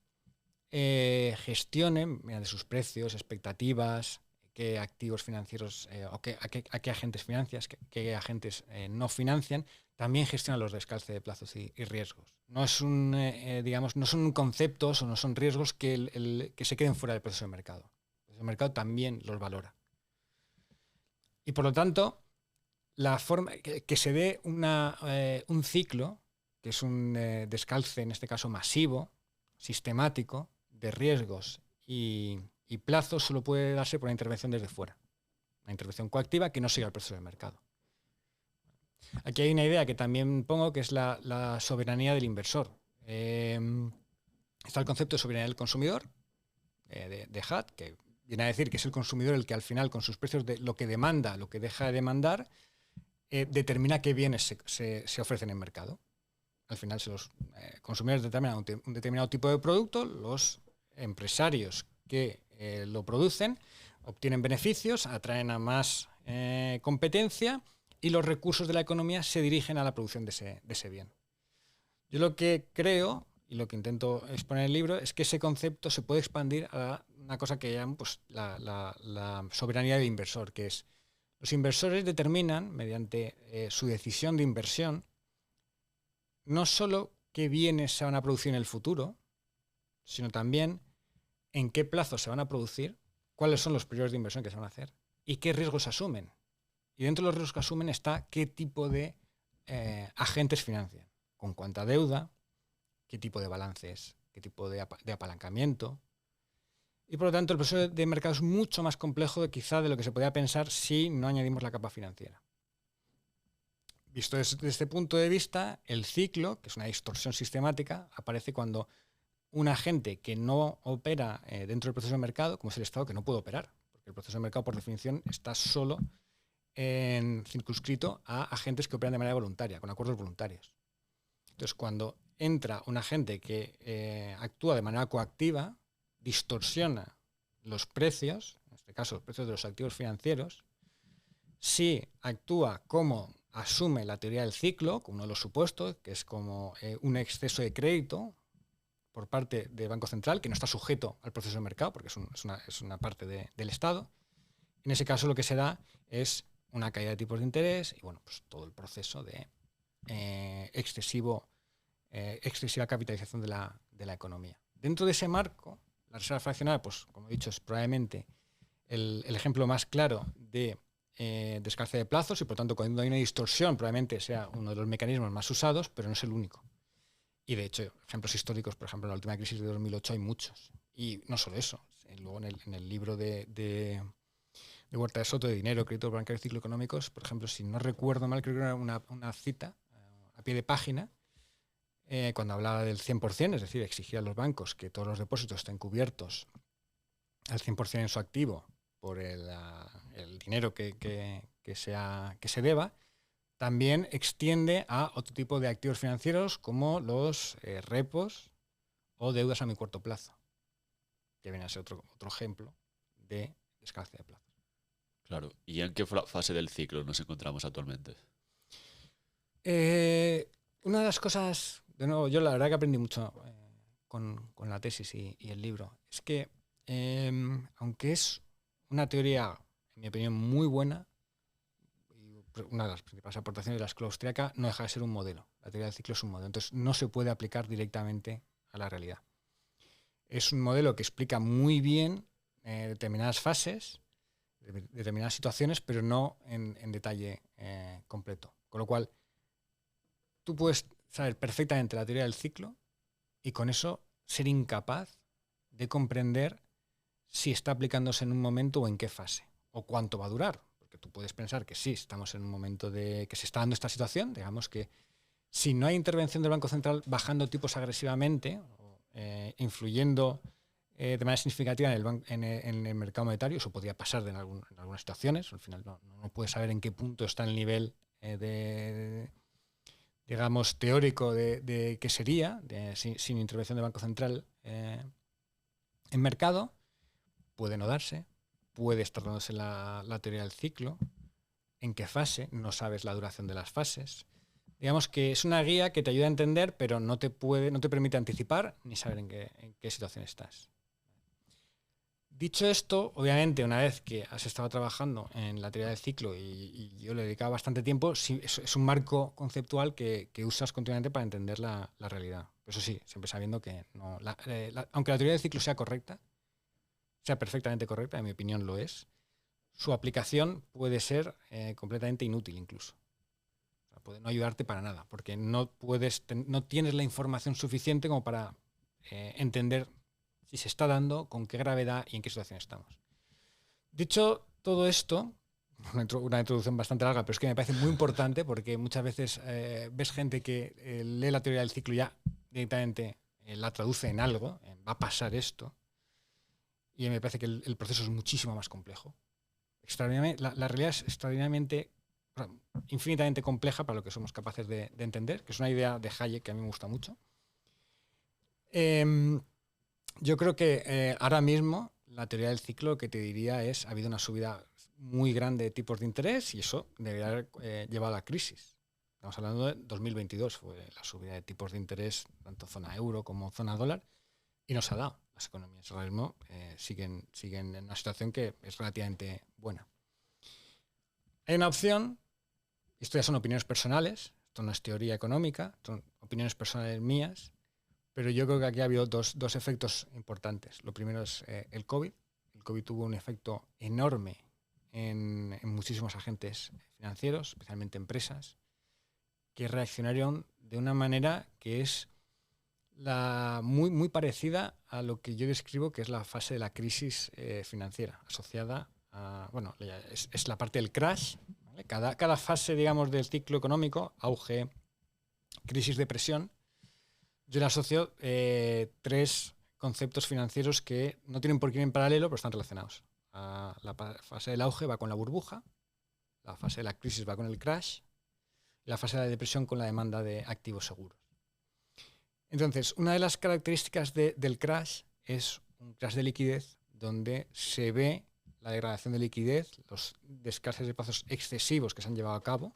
gestionen mediante sus precios, expectativas, qué activos financieros o a qué agentes financian, qué agentes no financian. También gestionan los descalces de plazos y riesgos. No es no son conceptos o no son riesgos que se queden fuera del proceso de mercado. El proceso de mercado también los valora. Y por lo tanto, la forma que se dé un ciclo, que es un descalce, en este caso masivo, sistemático, de riesgos y plazos, solo puede darse por una intervención desde fuera. Una intervención coactiva que no siga el proceso de mercado. Aquí hay una idea que también pongo, que es la soberanía del inversor. Está el concepto de soberanía del consumidor, de Hutt, que viene a decir que es el consumidor el que al final, con sus precios, de lo que demanda, lo que deja de demandar, determina qué bienes se ofrecen en el mercado. Al final, si los consumidores determinan un determinado tipo de producto, los empresarios que lo producen obtienen beneficios, atraen a más competencia, y los recursos de la economía se dirigen a la producción de ese bien. Yo lo que creo, y lo que intento exponer en el libro, es que ese concepto se puede expandir a una cosa que llaman pues, la soberanía del inversor, que es: los inversores determinan, mediante su decisión de inversión, no solo qué bienes se van a producir en el futuro, sino también en qué plazo se van a producir, cuáles son los periodos de inversión que se van a hacer y qué riesgos asumen. Y dentro de los riesgos que asumen está qué tipo de agentes financian, con cuánta deuda, qué tipo de balances, qué tipo de apalancamiento. Y por lo tanto el proceso de mercado es mucho más complejo quizá de lo que se podía pensar si no añadimos la capa financiera. Visto desde este punto de vista, el ciclo, que es una distorsión sistemática, aparece cuando un agente que no opera dentro del proceso de mercado, como es el Estado, que no puede operar, porque el proceso de mercado por definición está solo circunscrito a agentes que operan de manera voluntaria, con acuerdos voluntarios. Entonces, cuando entra un agente que actúa de manera coactiva, distorsiona los precios, en este caso los precios de los activos financieros, si actúa como asume la teoría del ciclo, como uno de los supuestos, que es como un exceso de crédito por parte del Banco Central, que no está sujeto al proceso de mercado, porque es una parte del Estado. En ese caso lo que se da es una caída de tipos de interés y bueno, pues todo el proceso de excesiva capitalización de la economía. Dentro de ese marco, la reserva fraccionaria, pues como he dicho, es probablemente el ejemplo más claro de descalce de plazos, y por tanto cuando hay una distorsión probablemente sea uno de los mecanismos más usados, pero no es el único. Y de hecho, ejemplos históricos, por ejemplo, en la última crisis de 2008 hay muchos. Y no solo eso. Luego en el libro de Huerta de Soto, de Dinero, Crédito Bancario y Ciclo Económicos, por ejemplo, si no recuerdo mal, creo que era una cita a pie de página, cuando hablaba del 100%, es decir, exigía a los bancos que todos los depósitos estén cubiertos al 100% en su activo por el dinero que se deba, también extiende a otro tipo de activos financieros como los repos o deudas a muy corto plazo, que viene a ser otro ejemplo de descalce de plazo. Claro. ¿Y en qué fase del ciclo nos encontramos actualmente? Una de las cosas, de nuevo, yo la verdad que aprendí mucho con la tesis y el libro, es que aunque es una teoría, en mi opinión, muy buena, una de las principales aportaciones de la escuela austríaca, no deja de ser un modelo. La teoría del ciclo es un modelo, entonces no se puede aplicar directamente a la realidad. Es un modelo que explica muy bien determinadas fases, determinadas situaciones, pero no en detalle completo. Con lo cual, tú puedes saber perfectamente la teoría del ciclo y con eso ser incapaz de comprender si está aplicándose en un momento o en qué fase, o cuánto va a durar. Porque tú puedes pensar que sí, estamos en un momento de que se está dando esta situación, digamos que si no hay intervención del Banco Central bajando tipos agresivamente, influyendo de manera significativa en el mercado monetario, eso podría pasar en algunas situaciones, al final no puedes saber en qué punto está el nivel digamos, teórico de qué sería, sin intervención del Banco Central en mercado, puede no darse, puede estar dándose la teoría del ciclo, en qué fase, no sabes la duración de las fases. Digamos que es una guía que te ayuda a entender, pero no te permite anticipar ni saber en qué situación estás. Dicho esto, obviamente, una vez que has estado trabajando en la teoría del ciclo y yo le dedicaba bastante tiempo, sí, es un marco conceptual que usas continuamente para entender la realidad. Eso sí, siempre sabiendo que no, aunque la teoría del ciclo sea correcta, sea perfectamente correcta, en mi opinión lo es, su aplicación puede ser completamente inútil incluso. O sea, puede no ayudarte para nada, porque no tienes la información suficiente como para entender si se está dando, con qué gravedad y en qué situación estamos. Dicho todo esto, una introducción bastante larga, pero es que me parece muy importante porque muchas veces ves gente que lee la teoría del ciclo y ya directamente la traduce en algo, va a pasar esto, y me parece que el proceso es muchísimo más complejo. La realidad es extraordinariamente, infinitamente compleja para lo que somos capaces de entender, que es una idea de Hayek que a mí me gusta mucho. Yo creo que ahora mismo la teoría del ciclo que te diría es ha habido una subida muy grande de tipos de interés y eso debería haber llevado a la crisis. Estamos hablando de 2022, fue la subida de tipos de interés tanto zona euro como zona dólar y nos ha dado. Las economías ahora mismo siguen en una situación que es relativamente buena. Hay una opción, esto ya son opiniones personales, esto no es teoría económica, son opiniones personales mías, pero yo creo que aquí ha habido dos efectos importantes. Lo primero es el COVID. El COVID tuvo un efecto enorme en muchísimos agentes financieros, especialmente empresas, que reaccionaron de una manera que es muy, muy parecida a lo que yo describo que es la fase de la crisis financiera, asociada a, bueno, es la parte del crash, ¿vale? Cada fase, digamos, del ciclo económico, auge, crisis, depresión, yo le asocio tres conceptos financieros que no tienen por qué ir en paralelo, pero están relacionados. La fase del auge va con la burbuja, la fase de la crisis va con el crash, y la fase de la depresión con la demanda de activos seguros. Entonces, una de las características del crash es un crash de liquidez donde se ve la degradación de liquidez, los descartes de plazos excesivos que se han llevado a cabo,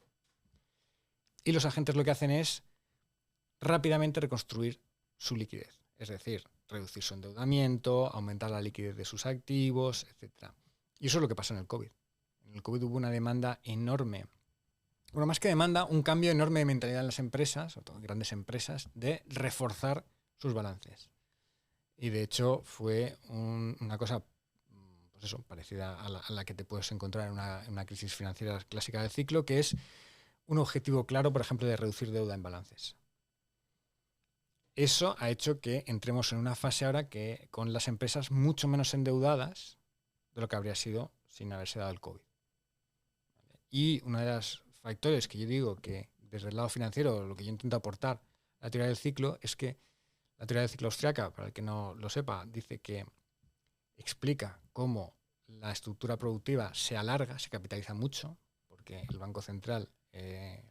y los agentes lo que hacen es rápidamente reconstruir su liquidez, es decir, reducir su endeudamiento, aumentar la liquidez de sus activos, etc. Y eso es lo que pasó en el COVID. En el COVID hubo una demanda enorme. Bueno, más que demanda, un cambio enorme de mentalidad en las empresas, sobre todo en grandes empresas, de reforzar sus balances. Y de hecho fue una cosa pues eso, parecida a la que te puedes encontrar en una crisis financiera clásica del ciclo, que es un objetivo claro, por ejemplo, de reducir deuda en balances. Eso ha hecho que entremos en una fase ahora que con las empresas mucho menos endeudadas de lo que habría sido sin haberse dado el COVID. Y uno de los factores que yo digo que desde el lado financiero, lo que yo intento aportar a la teoría del ciclo, es que la teoría del ciclo austriaca, para el que no lo sepa, dice que explica cómo la estructura productiva se alarga, se capitaliza mucho, porque el Banco Central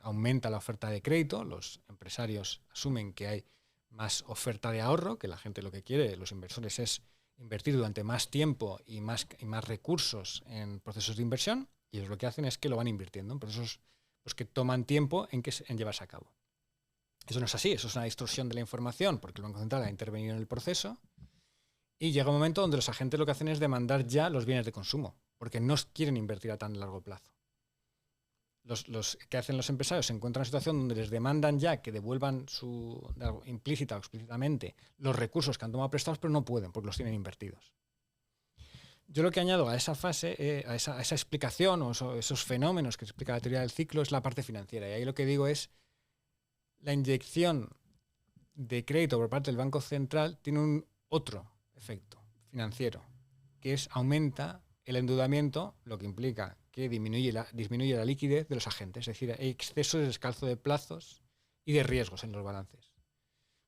aumenta la oferta de crédito, los empresarios asumen que hay más oferta de ahorro, que la gente lo que quiere, los inversores, es invertir durante más tiempo y más recursos en procesos de inversión, y ellos lo que hacen es que lo van invirtiendo en procesos pues, que toman tiempo en llevarse a cabo. Eso no es así, eso es una distorsión de la información, porque el Banco Central ha intervenido en el proceso, y llega un momento donde los agentes lo que hacen es demandar ya los bienes de consumo, porque no quieren invertir a tan largo plazo. Los que hacen los empresarios se encuentran en una situación donde les demandan ya que devuelvan implícita o explícitamente los recursos que han tomado prestados, pero no pueden porque los tienen invertidos. Yo lo que añado a esa fase, a esa explicación o esos fenómenos que explica la teoría del ciclo es la parte financiera. Y ahí lo que digo es la inyección de crédito por parte del Banco Central tiene un otro efecto financiero, que es aumenta el endeudamiento, lo que implica que disminuye la liquidez de los agentes, es decir, hay exceso de descalzo de plazos y de riesgos en los balances.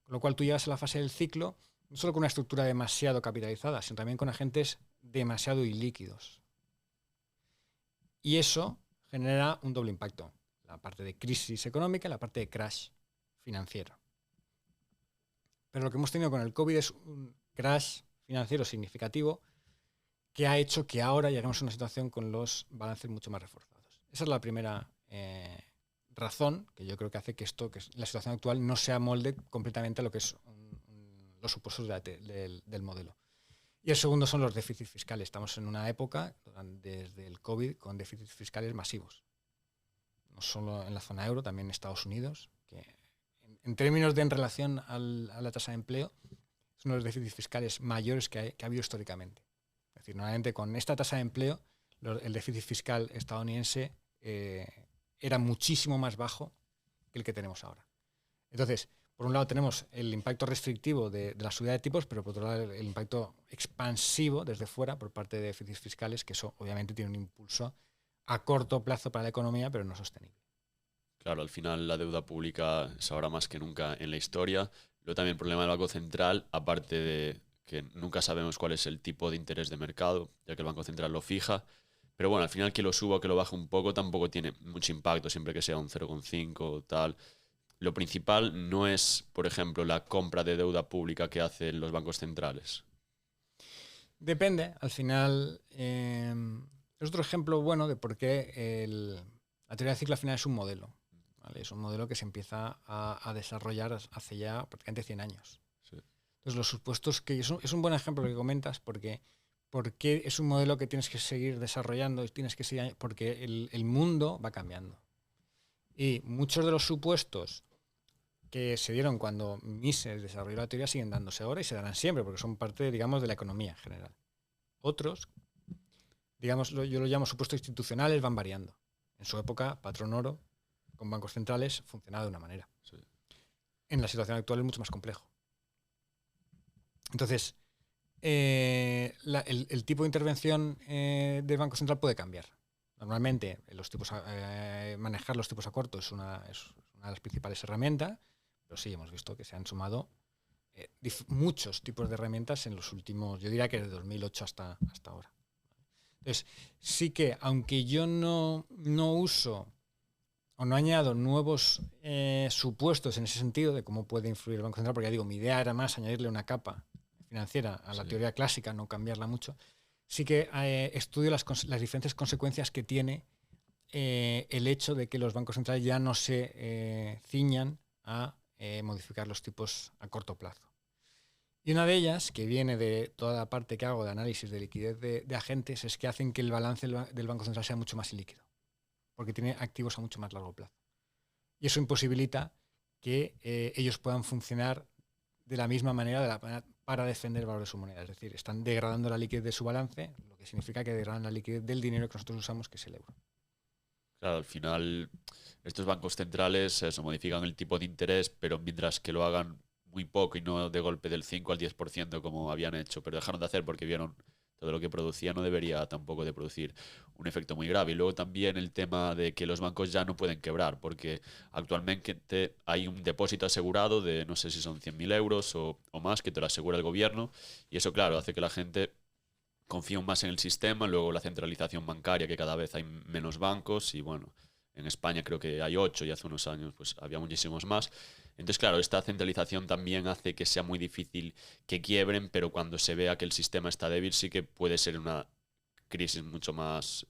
Con lo cual tú llegas a la fase del ciclo no solo con una estructura demasiado capitalizada, sino también con agentes demasiado ilíquidos. Y eso genera un doble impacto, la parte de crisis económica y la parte de crash financiero. Pero lo que hemos tenido con el COVID es un crash financiero significativo que ha hecho que ahora lleguemos a una situación con los balances mucho más reforzados. Esa es la primera razón que yo creo que hace que la situación actual no se amolde completamente a lo que es los supuestos del modelo. Y el segundo son los déficits fiscales. Estamos en una época, desde el COVID, con déficits fiscales masivos. No solo en la zona euro, también en Estados Unidos, que en términos de en relación a la tasa de empleo, es uno de los déficits fiscales mayores que ha habido históricamente. Es decir, normalmente con esta tasa de empleo, el déficit fiscal estadounidense era muchísimo más bajo que el que tenemos ahora. Entonces, por un lado tenemos el impacto restrictivo de la subida de tipos, pero por otro lado el impacto expansivo desde fuera por parte de déficits fiscales, que eso obviamente tiene un impulso a corto plazo para la economía, pero no sostenible. Claro, al final la deuda pública es ahora más que nunca en la historia. Luego también el problema del Banco Central, aparte de que nunca sabemos cuál es el tipo de interés de mercado, ya que el Banco Central lo fija. Pero bueno, al final que lo suba o que lo baje un poco tampoco tiene mucho impacto, siempre que sea un 0,5 o tal. Lo principal no es, por ejemplo, la compra de deuda pública que hacen los bancos centrales. Depende, al final es otro ejemplo bueno de por qué la teoría del ciclo al final es un modelo. ¿Vale? Es un modelo que se empieza a desarrollar hace ya prácticamente 100 años. Sí. Entonces los supuestos que es un buen ejemplo lo que comentas porque es un modelo que tienes que seguir desarrollando, porque el mundo va cambiando. Y muchos de los supuestos que se dieron cuando Mises desarrolló la teoría siguen dándose ahora y se darán siempre, porque son parte, digamos, de la economía en general. Otros, digamos, yo lo llamo supuestos institucionales, van variando. En su época, patrón oro, con bancos centrales, funcionaba de una manera. Sí. En la situación actual es mucho más complejo. Entonces, el tipo de intervención del Banco Central puede cambiar. Normalmente, manejar los tipos a corto es una de las principales herramientas, pero sí hemos visto que se han sumado muchos tipos de herramientas en los últimos, yo diría que desde 2008 hasta ahora. Entonces, sí que, aunque yo no uso o no añado nuevos supuestos en ese sentido de cómo puede influir el Banco Central, porque ya digo, mi idea era más añadirle una capa financiera a la teoría clásica, no cambiarla mucho, sí que estudio las diferentes consecuencias que tiene el hecho de que los bancos centrales ya no se ciñan a modificar los tipos a corto plazo. Y una de ellas, que viene de toda la parte que hago de análisis de liquidez de agentes, es que hacen que el balance del Banco Central sea mucho más ilíquido, porque tiene activos a mucho más largo plazo. Y eso imposibilita que ellos puedan funcionar de la misma manera para defender el valor de su moneda. Es decir, están degradando la liquidez de su balance, lo que significa que degradan la liquidez del dinero que nosotros usamos, que es el euro. Claro, al final estos bancos centrales modifican el tipo de interés, pero mientras que lo hagan muy poco y no de golpe del 5 al 10% como habían hecho, pero dejaron de hacer porque vieron todo lo que producía no debería tampoco de producir un efecto muy grave. Y luego también el tema de que los bancos ya no pueden quebrar, porque actualmente hay un depósito asegurado de no sé si son 100.000 euros o más, que te lo asegura el gobierno, y eso, claro, hace que la gente confíe más en el sistema. Luego la centralización bancaria, que cada vez hay menos bancos, y bueno, en España creo que hay 8 y hace unos años pues había muchísimos más. Entonces, claro, esta centralización también hace que sea muy difícil que quiebren, pero cuando se vea que el sistema está débil sí que puede ser una crisis mucho más,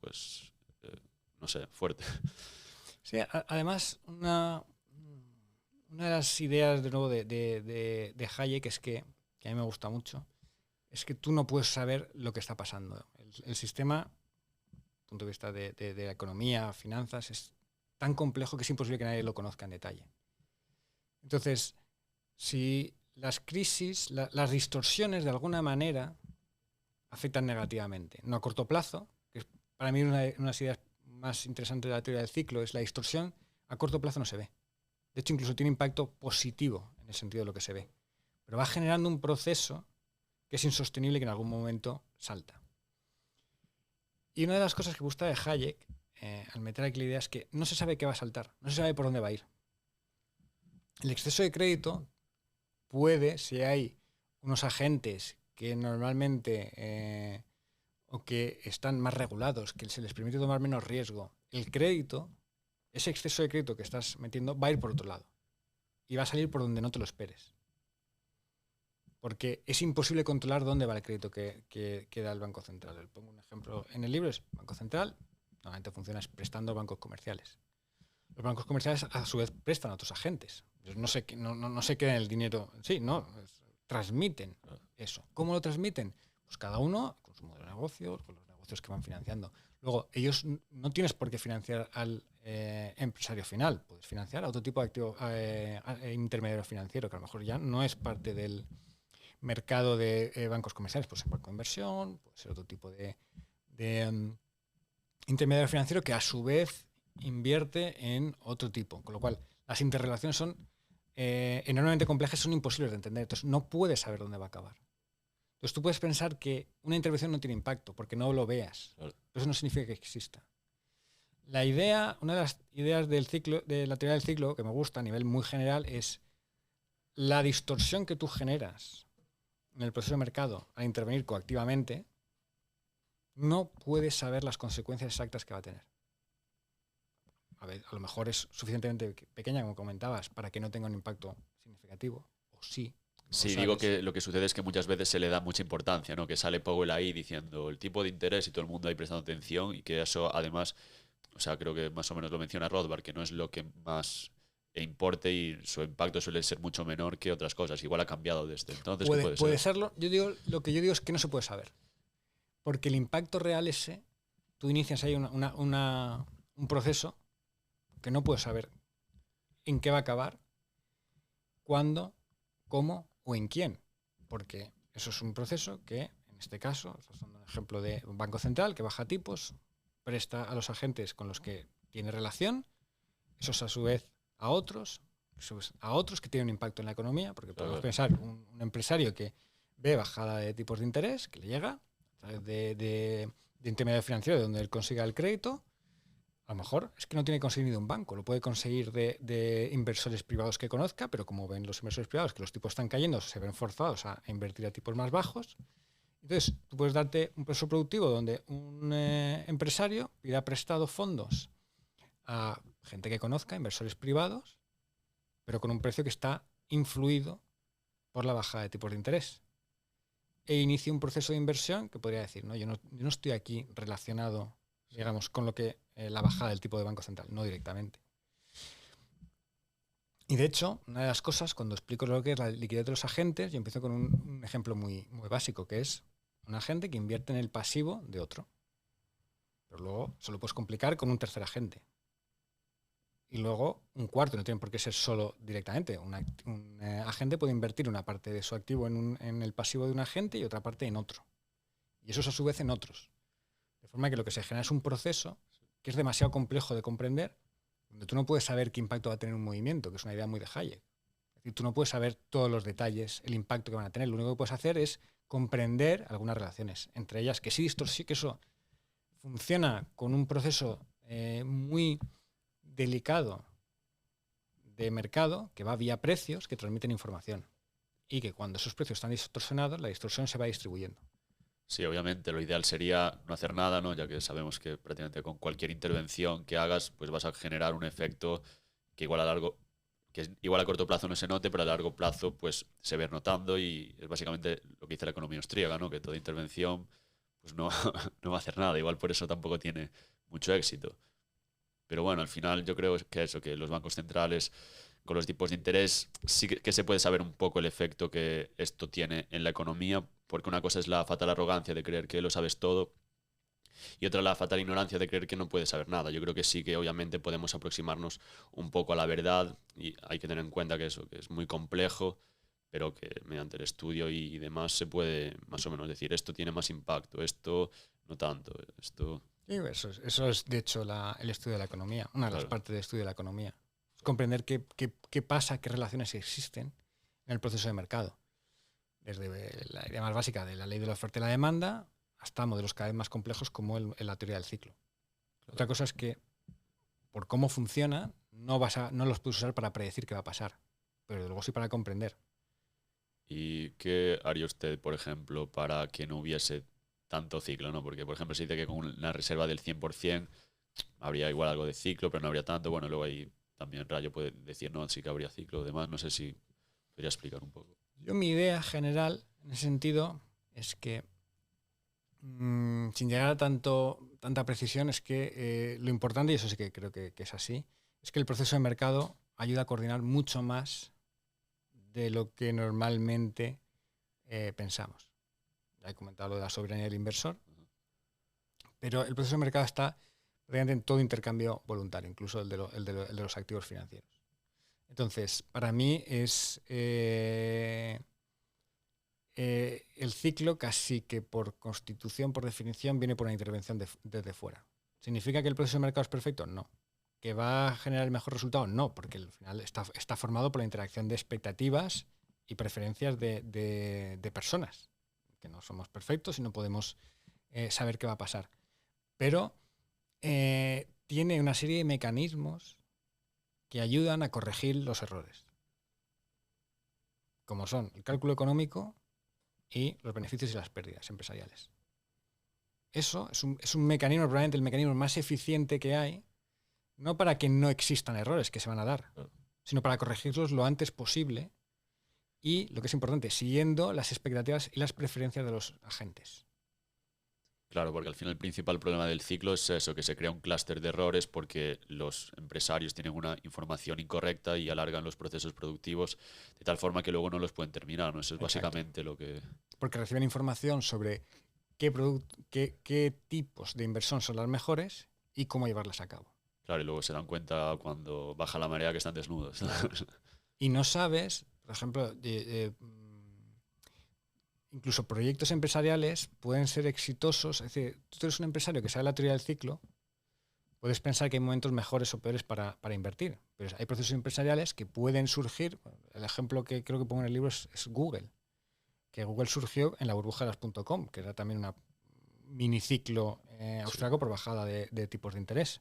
pues, no sé, fuerte. Sí, además, una de las ideas de nuevo de Hayek es que a mí me gusta mucho, es que tú no puedes saber lo que está pasando. El sistema, desde el punto de vista de la economía, finanzas, es tan complejo que es imposible que nadie lo conozca en detalle. Entonces, si las crisis, las distorsiones de alguna manera afectan negativamente, no a corto plazo, que es para mí una de las ideas más interesantes de la teoría del ciclo, es la distorsión a corto plazo no se ve. De hecho, incluso tiene impacto positivo en el sentido de lo que se ve. Pero va generando un proceso que es insostenible y que en algún momento salta. Y una de las cosas que gusta de Hayek, al meter aquí la idea, es que no se sabe qué va a saltar, no se sabe por dónde va a ir. El exceso de crédito puede, si hay unos agentes que normalmente o que están más regulados, que se les permite tomar menos riesgo, el crédito, ese exceso de crédito que estás metiendo va a ir por otro lado y va a salir por donde no te lo esperes. Porque es imposible controlar dónde va el crédito que da el Banco Central. Les pongo un ejemplo en el libro, es Banco Central, normalmente funciona prestando a bancos comerciales. Los bancos comerciales a su vez prestan a otros agentes. No se queda el dinero, sí, no, transmiten eso. ¿Cómo lo transmiten? Pues cada uno con su modelo de negocio, con los negocios que van financiando. Luego, ellos no tienes por qué financiar al empresario final, puedes financiar a otro tipo de activo intermediario financiero, que a lo mejor ya no es parte del mercado de bancos comerciales, puede ser banco de inversión, puede ser otro tipo de intermediario financiero que a su vez invierte en otro tipo. Con lo cual, las interrelaciones son enormemente complejas, son imposibles de entender. Entonces, no puedes saber dónde va a acabar. Entonces, tú puedes pensar que una intervención no tiene impacto porque no lo veas. Pero eso no significa que exista. La idea, una de las ideas del ciclo, de la teoría del ciclo, que me gusta a nivel muy general, es la distorsión que tú generas en el proceso de mercado al intervenir coactivamente. No puedes saber las consecuencias exactas que va a tener. A lo mejor es suficientemente pequeña, como comentabas, para que no tenga un impacto significativo, o sí. Sí, digo que lo que sucede es que muchas veces se le da mucha importancia, ¿no? Que sale Powell ahí diciendo el tipo de interés y todo el mundo ahí prestando atención, y que eso además, o sea, creo que más o menos lo menciona Rothbard, que no es lo que más importe y su impacto suele ser mucho menor que otras cosas. Igual ha cambiado desde entonces. Puede serlo. Lo que yo digo es que no se puede saber. Porque el impacto real ese, tú inicias ahí un proceso que no puedes saber en qué va a acabar, cuándo, cómo o en quién. Porque eso es un proceso que, en este caso, estamos dando un ejemplo de un banco central que baja tipos, presta a los agentes con los que tiene relación, esos a su vez a otros que tienen un impacto en la economía, porque podemos pensar un empresario que ve bajada de tipos de interés, que le llega a través de intermediario financiero, de donde él consiga el crédito. A lo mejor es que no tiene que conseguir de un banco, lo puede conseguir de inversores privados que conozca, pero como ven los inversores privados que los tipos están cayendo, se ven forzados a invertir a tipos más bajos. Entonces, tú puedes darte un proceso productivo donde un empresario pida prestado fondos a gente que conozca, inversores privados, pero con un precio que está influido por la bajada de tipos de interés. E inicia un proceso de inversión que podría decir, no, yo no estoy aquí relacionado, digamos, con lo que la bajada del tipo de Banco Central, no directamente. Y de hecho, una de las cosas, cuando explico lo que es la liquidez de los agentes, yo empiezo con un ejemplo muy, muy básico, que es un agente que invierte en el pasivo de otro. Pero luego se lo puedes complicar con un tercer agente. Y luego un cuarto, no tiene por qué ser solo directamente. Un agente puede invertir una parte de su activo en el pasivo de un agente y otra parte en otro. Y eso es a su vez en otros. De forma que lo que se genera es un proceso que es demasiado complejo de comprender, donde tú no puedes saber qué impacto va a tener un movimiento, que es una idea muy de Hayek. Es decir, tú no puedes saber todos los detalles, el impacto que van a tener. Lo único que puedes hacer es comprender algunas relaciones, entre ellas que sí que eso funciona con un proceso muy delicado de mercado que va vía precios que transmiten información y que cuando esos precios están distorsionados, la distorsión se va distribuyendo. Sí, obviamente lo ideal sería no hacer nada, ¿no? Ya que sabemos que prácticamente con cualquier intervención que hagas, pues vas a generar un efecto que igual a corto plazo no se note, pero a largo plazo pues se ve notando, y es básicamente lo que dice la economía austríaca, ¿no? Que toda intervención pues no, no va a hacer nada, igual por eso tampoco tiene mucho éxito. Pero bueno, al final yo creo que los bancos centrales con los tipos de interés sí que se puede saber un poco el efecto que esto tiene en la economía, porque una cosa es la fatal arrogancia de creer que lo sabes todo y otra la fatal ignorancia de creer que no puedes saber nada. Yo creo que sí que obviamente podemos aproximarnos un poco a la verdad, y hay que tener en cuenta que eso, que es muy complejo, pero que mediante el estudio y demás se puede más o menos decir esto tiene más impacto, esto no tanto, esto... Y eso es de hecho, el estudio de la economía, una de las partes del estudio de la economía. Es comprender qué pasa, qué relaciones existen en el proceso de mercado. Desde la idea más básica de la ley de la oferta y la demanda hasta modelos cada vez más complejos como la teoría del ciclo. Otra cosa es que, por cómo funciona, no los puedes usar para predecir qué va a pasar, pero luego sí para comprender. ¿Y qué haría usted, por ejemplo, para que no hubiese tanto ciclo, ¿no? Porque, por ejemplo, se dice que con una reserva del 100% habría igual algo de ciclo, pero no habría tanto. Bueno, luego ahí también Rayo puede decir, no, sí que habría ciclo. Además, no sé si podría explicar un poco. Mi idea general, en ese sentido, es que, sin llegar a tanta precisión, es que lo importante, y eso sí que creo que es así, es que el proceso de mercado ayuda a coordinar mucho más de lo que normalmente pensamos. Ya he comentado lo de la soberanía del inversor, pero el proceso de mercado está realmente en todo intercambio voluntario, incluso el de los activos financieros. Entonces, para mí es el ciclo casi que por constitución, por definición, viene por una intervención desde fuera. ¿Significa que el proceso de mercado es perfecto? No. ¿Que va a generar el mejor resultado? No, porque al final está formado por la interacción de expectativas y preferencias de personas, que no somos perfectos y no podemos saber qué va a pasar. Pero tiene una serie de mecanismos que ayudan a corregir los errores, como son el cálculo económico y los beneficios y las pérdidas empresariales. Eso es un mecanismo, probablemente el mecanismo más eficiente que hay, no para que no existan errores que se van a dar, sino para corregirlos lo antes posible y, lo que es importante, siguiendo las expectativas y las preferencias de los agentes. Claro, porque al final el principal problema del ciclo es eso, que se crea un clúster de errores porque los empresarios tienen una información incorrecta y alargan los procesos productivos de tal forma que luego no los pueden terminar, ¿no? Eso es básicamente lo que... Porque reciben información sobre qué tipos de inversión son las mejores y cómo llevarlas a cabo. Claro, y luego se dan cuenta cuando baja la marea que están desnudos. Y no sabes, por ejemplo, incluso proyectos empresariales pueden ser exitosos. Es decir, tú eres un empresario que sabe la teoría del ciclo, puedes pensar que hay momentos mejores o peores para invertir. Pero hay procesos empresariales que pueden surgir. El ejemplo que creo que pongo en el libro es Google. Que Google surgió en la burbuja de las .com, que era también un miniciclo austriaco por bajada de tipos de interés.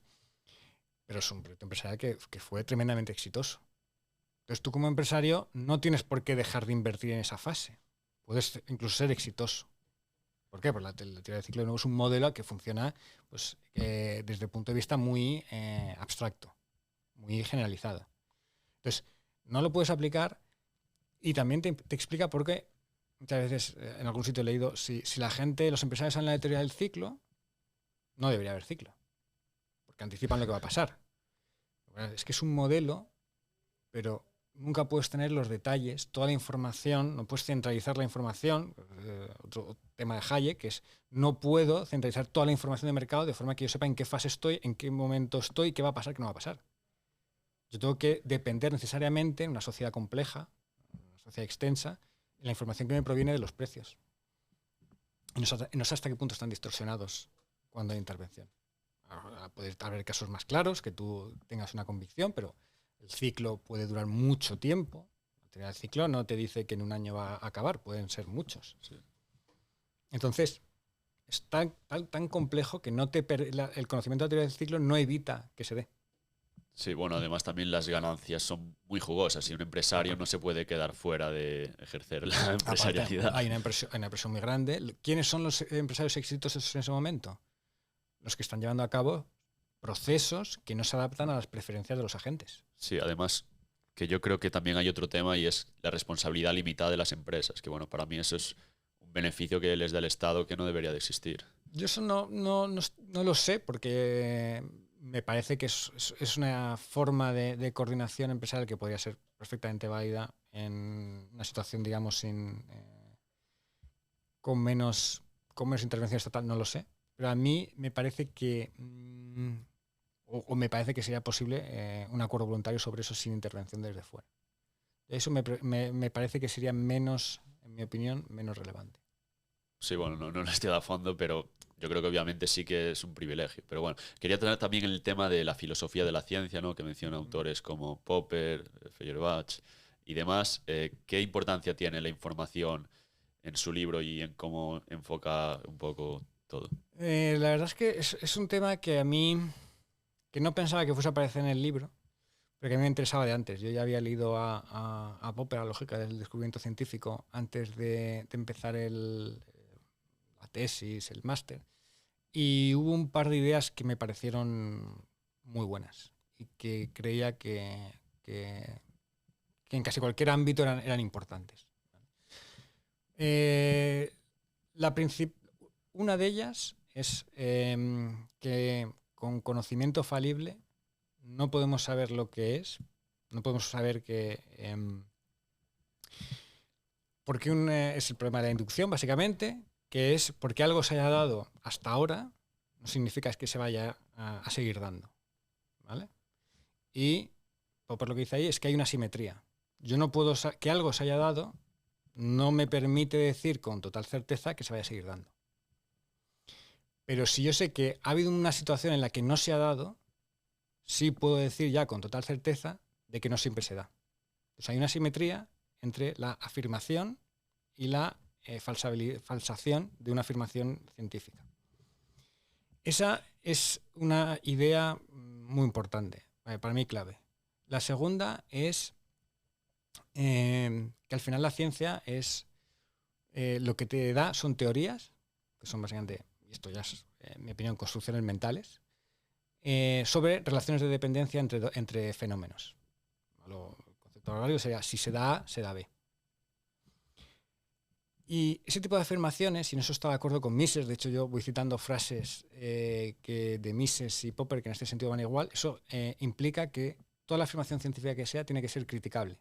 Pero es un proyecto empresarial que fue tremendamente exitoso. Entonces tú como empresario no tienes por qué dejar de invertir en esa fase. Puedes incluso ser exitoso. ¿Por qué? Porque la teoría del ciclo de nuevo es un modelo que funciona pues, desde el punto de vista muy abstracto, muy generalizado. Entonces, no lo puedes aplicar y también te explica por qué, muchas veces en algún sitio he leído, si los empresarios saben la teoría del ciclo, no debería haber ciclo, porque anticipan lo que va a pasar. Es que es un modelo, pero nunca puedes tener los detalles, toda la información, no puedes centralizar la información. Otro tema de Hayek, que es no puedo centralizar toda la información de mercado de forma que yo sepa en qué fase estoy, en qué momento estoy, qué va a pasar, qué no va a pasar. Yo tengo que depender necesariamente, en una sociedad compleja, una sociedad extensa, de la información que me proviene de los precios. Y no sé hasta qué punto están distorsionados cuando hay intervención. Puede haber casos más claros, que tú tengas una convicción, pero el ciclo puede durar mucho tiempo. La teoría del ciclo no te dice que en un año va a acabar, pueden ser muchos. Sí. Entonces, es tan complejo que el conocimiento de la teoría del ciclo no evita que se dé. Sí, bueno, además también las ganancias son muy jugosas y un empresario no se puede quedar fuera de ejercer la empresarialidad. Aparte, hay una presión muy grande. ¿Quiénes son los empresarios exitosos en ese momento? Los que están llevando a cabo procesos que no se adaptan a las preferencias de los agentes. Sí, además que yo creo que también hay otro tema y es la responsabilidad limitada de las empresas, que bueno, para mí eso es un beneficio que les da el Estado que no debería de existir. Yo eso no lo sé porque me parece que es una forma de coordinación empresarial que podría ser perfectamente válida en una situación, digamos, con menos intervención estatal, no lo sé. Pero a mí me parece que o me parece que sería posible un acuerdo voluntario sobre eso sin intervención desde fuera. Eso me parece que sería menos, en mi opinión, menos relevante. Sí, bueno, no lo estoy a fondo, pero yo creo que obviamente sí que es un privilegio. Pero bueno, quería traer también el tema de la filosofía de la ciencia, ¿no? Que menciona autores como Popper, Feuerbach y demás. ¿Qué importancia tiene la información en su libro y en cómo enfoca un poco todo? La verdad es que es un tema que a mí, que no pensaba que fuese a aparecer en el libro, pero que a mí me interesaba de antes. Yo ya había leído a Popper, La lógica del descubrimiento científico, antes de empezar la tesis, el máster. Y hubo un par de ideas que me parecieron muy buenas y que creía que en casi cualquier ámbito eran importantes. Una de ellas es que con conocimiento falible no podemos saber lo que es, no podemos saber porque es el problema de la inducción, básicamente, que es porque algo se haya dado hasta ahora, no significa que se vaya a seguir dando. ¿Vale? Y por lo que dice ahí es que hay una simetría. Yo no puedo que algo se haya dado, no me permite decir con total certeza que se vaya a seguir dando. Pero si yo sé que ha habido una situación en la que no se ha dado, sí puedo decir ya con total certeza de que no siempre se da. Entonces hay una simetría entre la afirmación y la falsación de una afirmación científica. Esa es una idea muy importante, para mí clave. La segunda es que al final la ciencia es lo que te da son teorías, que son básicamente, y esto ya es, en mi opinión, construcciones mentales, sobre relaciones de dependencia entre fenómenos. El concepto horario sería, si se da A, se da B. Y ese tipo de afirmaciones, y en eso está de acuerdo con Mises, de hecho yo voy citando frases de Mises y Popper que en este sentido van igual, eso implica que toda la afirmación científica que sea tiene que ser criticable.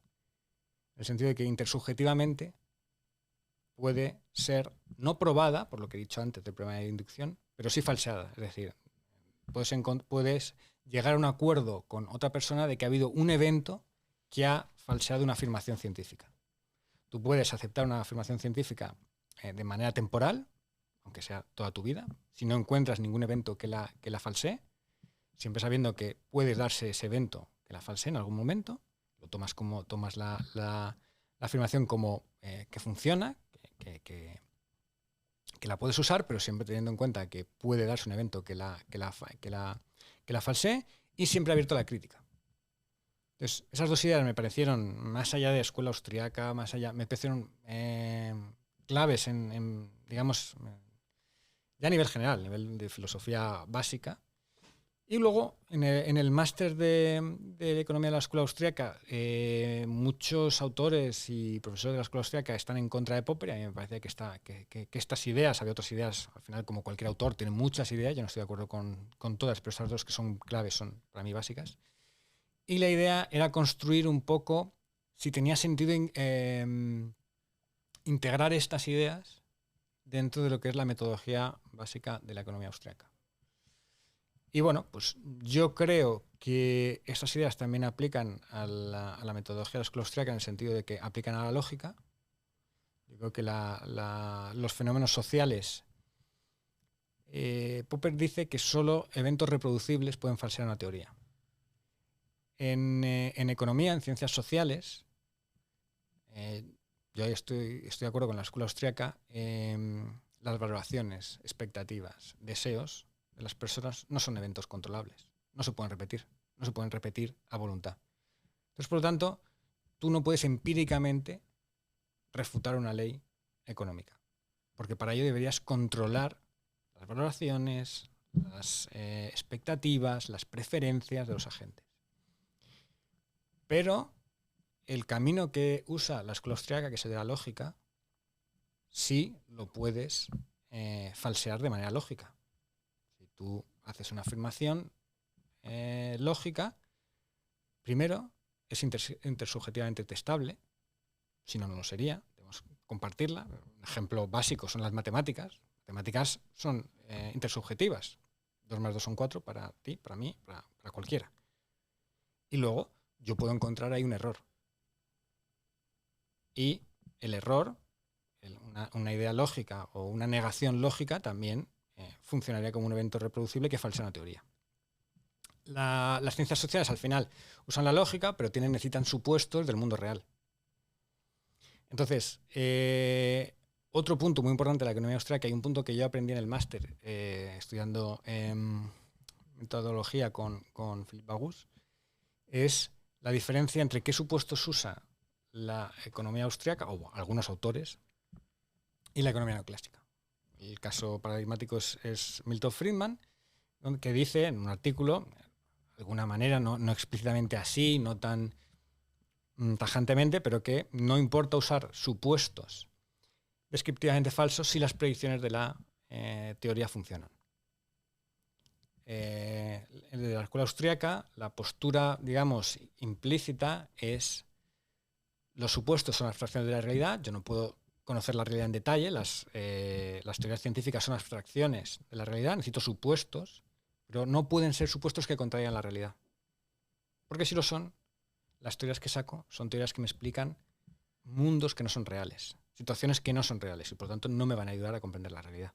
En el sentido de que intersubjetivamente puede ser no probada, por lo que he dicho antes del problema de inducción, pero sí falseada. Es decir, puedes llegar a un acuerdo con otra persona de que ha habido un evento que ha falseado una afirmación científica. Tú puedes aceptar una afirmación científica de manera temporal, aunque sea toda tu vida, si no encuentras ningún evento que la falsee, siempre sabiendo que puede darse ese evento que la falsee en algún momento, lo tomas la afirmación como que funciona, que la puedes usar, pero siempre teniendo en cuenta que puede darse un evento que la falsee, y siempre abierto a la crítica. Entonces, esas dos ideas me parecieron, más allá de escuela austriaca, me parecieron claves digamos, ya a nivel general, a nivel de filosofía básica. Y luego, en el máster de economía de la escuela austriaca, muchos autores y profesores de la escuela austriaca están en contra de Popper, y a mí me parece que estas ideas, había otras ideas, al final como cualquier autor tiene muchas ideas, yo no estoy de acuerdo con todas, pero estas dos que son claves son para mí básicas. Y la idea era construir un poco si tenía sentido integrar estas ideas dentro de lo que es la metodología básica de la economía austriaca. Y bueno, pues yo creo que estas ideas también aplican a la metodología de la escuela austriaca en el sentido de que aplican a la lógica. Yo creo que los fenómenos sociales, Popper dice que solo eventos reproducibles pueden falsear una teoría. En economía, en ciencias sociales, Yo estoy de acuerdo con la escuela austríaca. Las valoraciones, expectativas, deseos de las personas no son eventos controlables. No se pueden repetir a voluntad. Entonces, por lo tanto, tú no puedes empíricamente refutar una ley económica, porque para ello deberías controlar las valoraciones, las expectativas, las preferencias de los agentes. Pero el camino que usa la escuela austríaca, que es el de la lógica, sí lo puedes falsear de manera lógica. Si tú haces una afirmación lógica, primero es intersubjetivamente testable, si no, no lo sería. Debemos compartirla. Un ejemplo básico son las matemáticas. Las matemáticas son intersubjetivas. 2 más 2 son 4 para ti, para mí, para cualquiera. Y luego yo puedo encontrar ahí un error. Y el error, una idea lógica o una negación lógica también funcionaría como un evento reproducible que falsea una teoría. Las ciencias sociales al final usan la lógica, pero necesitan supuestos del mundo real. Entonces, otro punto muy importante de la economía austríaca, hay un punto que yo aprendí en el máster estudiando metodología con Philippe Bagus, es la diferencia entre qué supuestos usa la economía austríaca, o algunos autores, y la economía neoclásica. El caso paradigmático es Milton Friedman, que dice en un artículo, de alguna manera, no explícitamente así, no tan tajantemente, pero que no importa usar supuestos descriptivamente falsos si las predicciones de la teoría funcionan. De la escuela austríaca, la postura, digamos, implícita es: los supuestos son abstracciones de la realidad, yo no puedo conocer la realidad en detalle, las teorías científicas son abstracciones de la realidad, necesito supuestos, pero no pueden ser supuestos que contraigan la realidad. Porque si lo son, las teorías que saco son teorías que me explican mundos que no son reales, situaciones que no son reales, y por lo tanto no me van a ayudar a comprender la realidad.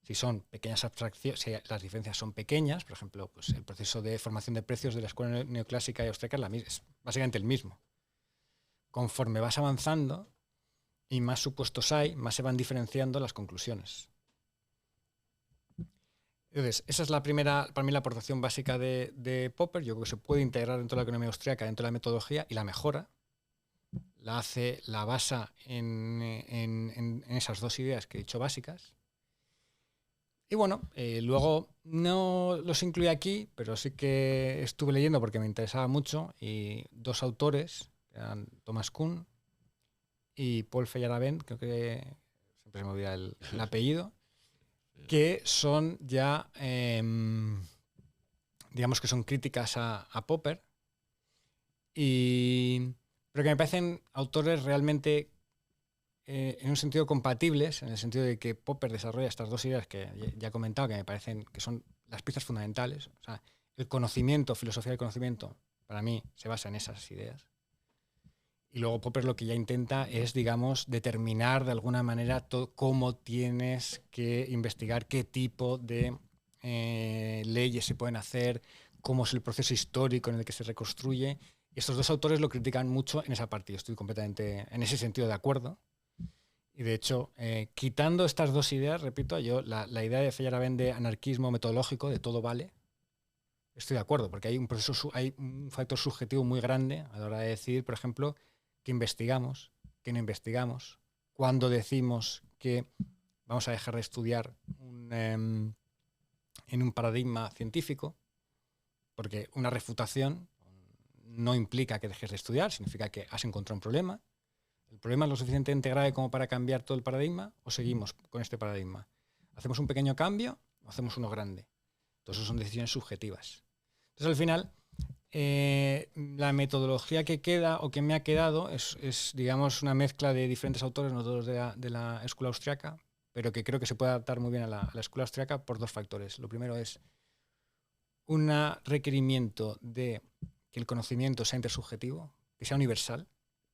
Si son pequeñas abstracciones, si las diferencias son pequeñas, por ejemplo, pues el proceso de formación de precios de la escuela neoclásica y austríaca es básicamente el mismo. Conforme vas avanzando y más supuestos hay, más se van diferenciando las conclusiones. Entonces, esa es la primera, para mí, la aportación básica de Popper. Yo creo que se puede integrar dentro de la economía austríaca, dentro de la metodología, y la mejora. La basa en esas dos ideas que he dicho básicas. Y bueno, luego no los incluí aquí, pero sí que estuve leyendo porque me interesaba mucho, y 2 autores, que eran Thomas Kuhn y Paul Feyerabend, creo que siempre se me olvida el apellido, que son ya, digamos que son críticas a Popper, pero que me parecen autores realmente en un sentido compatibles, en el sentido de que Popper desarrolla estas 2 ideas que ya he comentado, que me parecen que son las piezas fundamentales. O sea, el conocimiento, filosofía del conocimiento, para mí se basa en esas ideas. Y luego Popper lo que ya intenta es, digamos, determinar de alguna manera cómo tienes que investigar, qué tipo de leyes se pueden hacer, cómo es el proceso histórico en el que se reconstruye. Y estos 2 autores lo critican mucho en esa parte. Yo estoy completamente en ese sentido de acuerdo. Y de hecho, quitando estas 2 ideas, repito, yo la idea de Feyerabend de anarquismo metodológico, de todo vale, estoy de acuerdo, porque hay un factor subjetivo muy grande a la hora de decir, por ejemplo, que investigamos, que no investigamos, cuando decimos que vamos a dejar de estudiar en un paradigma científico, porque una refutación no implica que dejes de estudiar, significa que has encontrado un problema. ¿El problema es lo suficientemente grave como para cambiar todo el paradigma o seguimos con este paradigma? ¿Hacemos un pequeño cambio o hacemos uno grande? Entonces, eso son decisiones subjetivas. Entonces, al final, la metodología que queda o que me ha quedado es, digamos, una mezcla de diferentes autores, no todos de la escuela austriaca, pero que creo que se puede adaptar muy bien a la escuela austriaca por 2 factores. Lo primero es un requerimiento de que el conocimiento sea intersubjetivo, que sea universal.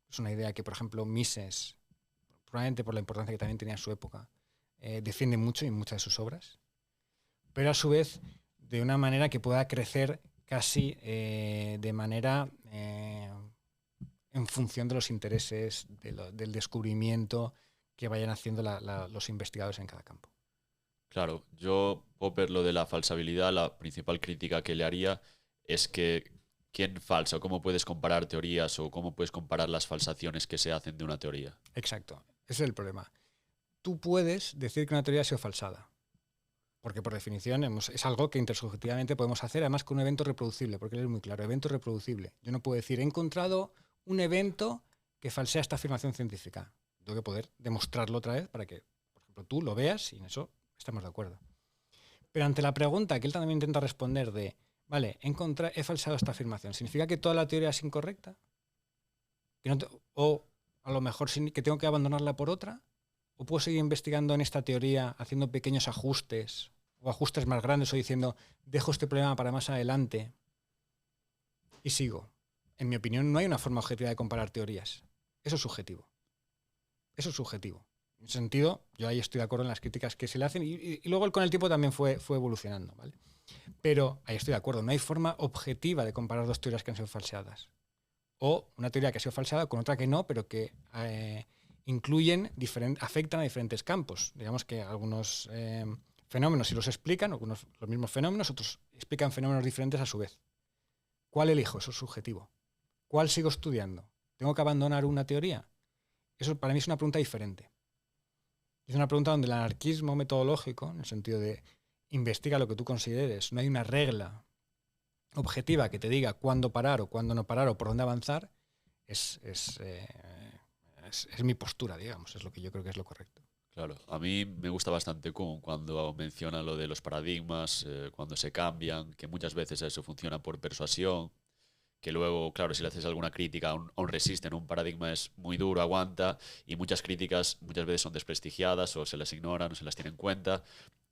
Es una idea que, por ejemplo, Mises, probablemente por la importancia que también tenía en su época, defiende mucho en muchas de sus obras, pero a su vez de una manera que pueda crecer casi de manera en función de los intereses, del descubrimiento que vayan haciendo los investigadores en cada campo. Claro, yo, Popper, lo de la falsabilidad, la principal crítica que le haría es que ¿quién falsa? ¿O cómo puedes comparar teorías o cómo puedes comparar las falsaciones que se hacen de una teoría? Exacto, ese es el problema. Tú puedes decir que una teoría ha sido falsada, porque por definición es algo que intersubjetivamente podemos hacer, además con un evento reproducible, porque él es muy claro, evento reproducible. Yo no puedo decir, he encontrado un evento que falsea esta afirmación científica. Tengo que poder demostrarlo otra vez para que, por ejemplo, tú lo veas y en eso estamos de acuerdo. Pero ante la pregunta que él también intenta responder de, vale, he falseado esta afirmación, ¿significa que toda la teoría es incorrecta? O a lo mejor que tengo que abandonarla por otra, o puedo seguir investigando en esta teoría haciendo pequeños ajustes o ajustes más grandes o diciendo dejo este problema para más adelante y sigo. En mi opinión no hay una forma objetiva de comparar teorías. Eso es subjetivo. Eso es subjetivo. En ese sentido, yo ahí estoy de acuerdo en las críticas que se le hacen y luego él con el tiempo también fue evolucionando, ¿vale? Pero ahí estoy de acuerdo, no hay forma objetiva de comparar dos teorías que han sido falseadas. O una teoría que ha sido falseada con otra que no, pero que afectan a diferentes campos. Digamos que algunos fenómenos sí los explican, algunos los mismos fenómenos, otros explican fenómenos diferentes a su vez. ¿Cuál elijo? Eso es subjetivo. ¿Cuál sigo estudiando? ¿Tengo que abandonar una teoría? Eso para mí es una pregunta diferente. Es una pregunta donde el anarquismo metodológico, en el sentido de investiga lo que tú consideres, no hay una regla objetiva que te diga cuándo parar o cuándo no parar o por dónde avanzar, es mi postura, digamos, es lo que yo creo que es lo correcto. Claro, a mí me gusta bastante Kuhn cuando menciona lo de los paradigmas, cuando se cambian, que muchas veces eso funciona por persuasión, que luego, claro, si le haces alguna crítica, aún resisten, un paradigma es muy duro, aguanta, y muchas críticas muchas veces son desprestigiadas o se las ignoran o se las tienen en cuenta,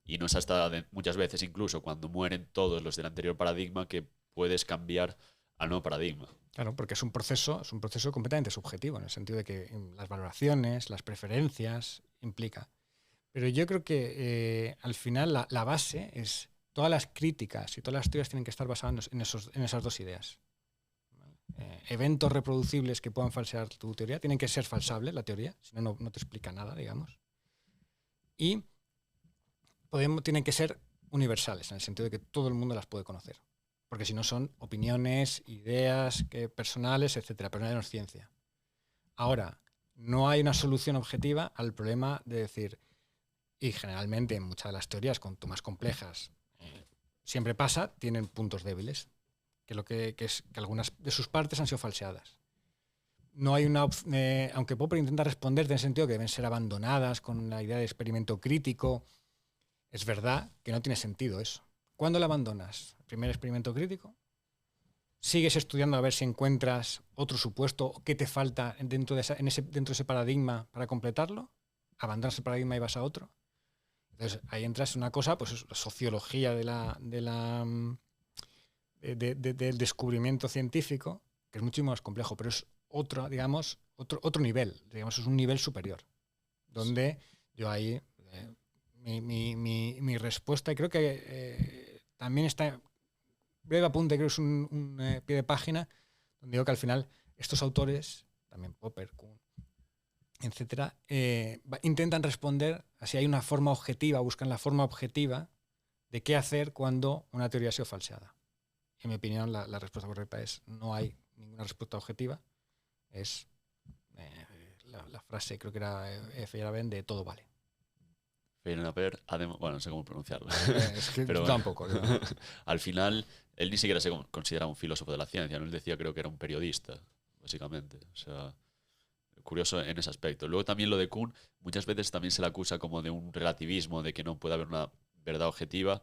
y no es hasta muchas veces incluso cuando mueren todos los del anterior paradigma que puedes cambiar al nuevo paradigma. Claro, porque es un proceso completamente subjetivo, en el sentido de que las valoraciones, las preferencias implica. Pero yo creo que al final la base es todas las críticas y todas las teorías tienen que estar basadas en esas dos ideas. Eventos reproducibles que puedan falsear tu teoría tienen que ser falsables, la teoría, si no te explica nada, digamos. Y tienen que ser universales, en el sentido de que todo el mundo las puede conocer. Porque si no son opiniones, ideas personales, etcétera, pero no es ciencia. Ahora, no hay una solución objetiva al problema de decir, y generalmente en muchas de las teorías, cuanto más complejas, siempre pasa, tienen puntos débiles, que es que algunas de sus partes han sido falseadas. No hay aunque Popper intenta responder en el sentido que deben ser abandonadas con la idea de experimento crítico, es verdad que no tiene sentido eso. ¿Cuándo la abandonas? ¿Primer experimento crítico? ¿Sigues estudiando a ver si encuentras otro supuesto? ¿Qué te falta dentro de ese paradigma para completarlo? ¿Abandonas el paradigma y vas a otro? Entonces ahí entras en una cosa, pues la sociología del descubrimiento científico, que es mucho más complejo, pero es otro nivel, digamos, es un nivel superior, donde yo ahí mi respuesta, y creo que también está, breve apunte, creo que es un pie de página, donde digo que al final estos autores, también Popper, Kuhn, etcétera, intentan responder, así hay una forma objetiva, buscan la forma objetiva de qué hacer cuando una teoría ha sido falseada. En mi opinión, la respuesta correcta es no hay ninguna respuesta objetiva, es la frase, creo que era Feyerabend, de todo vale. Feyerabend, bueno, no sé cómo pronunciarlo. Es que pero tampoco. Al final, él ni siquiera se consideraba un filósofo de la ciencia, ¿no? Él decía, creo que era un periodista, básicamente. O sea, curioso en ese aspecto. Luego también lo de Kuhn, muchas veces también se le acusa como de un relativismo, de que no puede haber una verdad objetiva.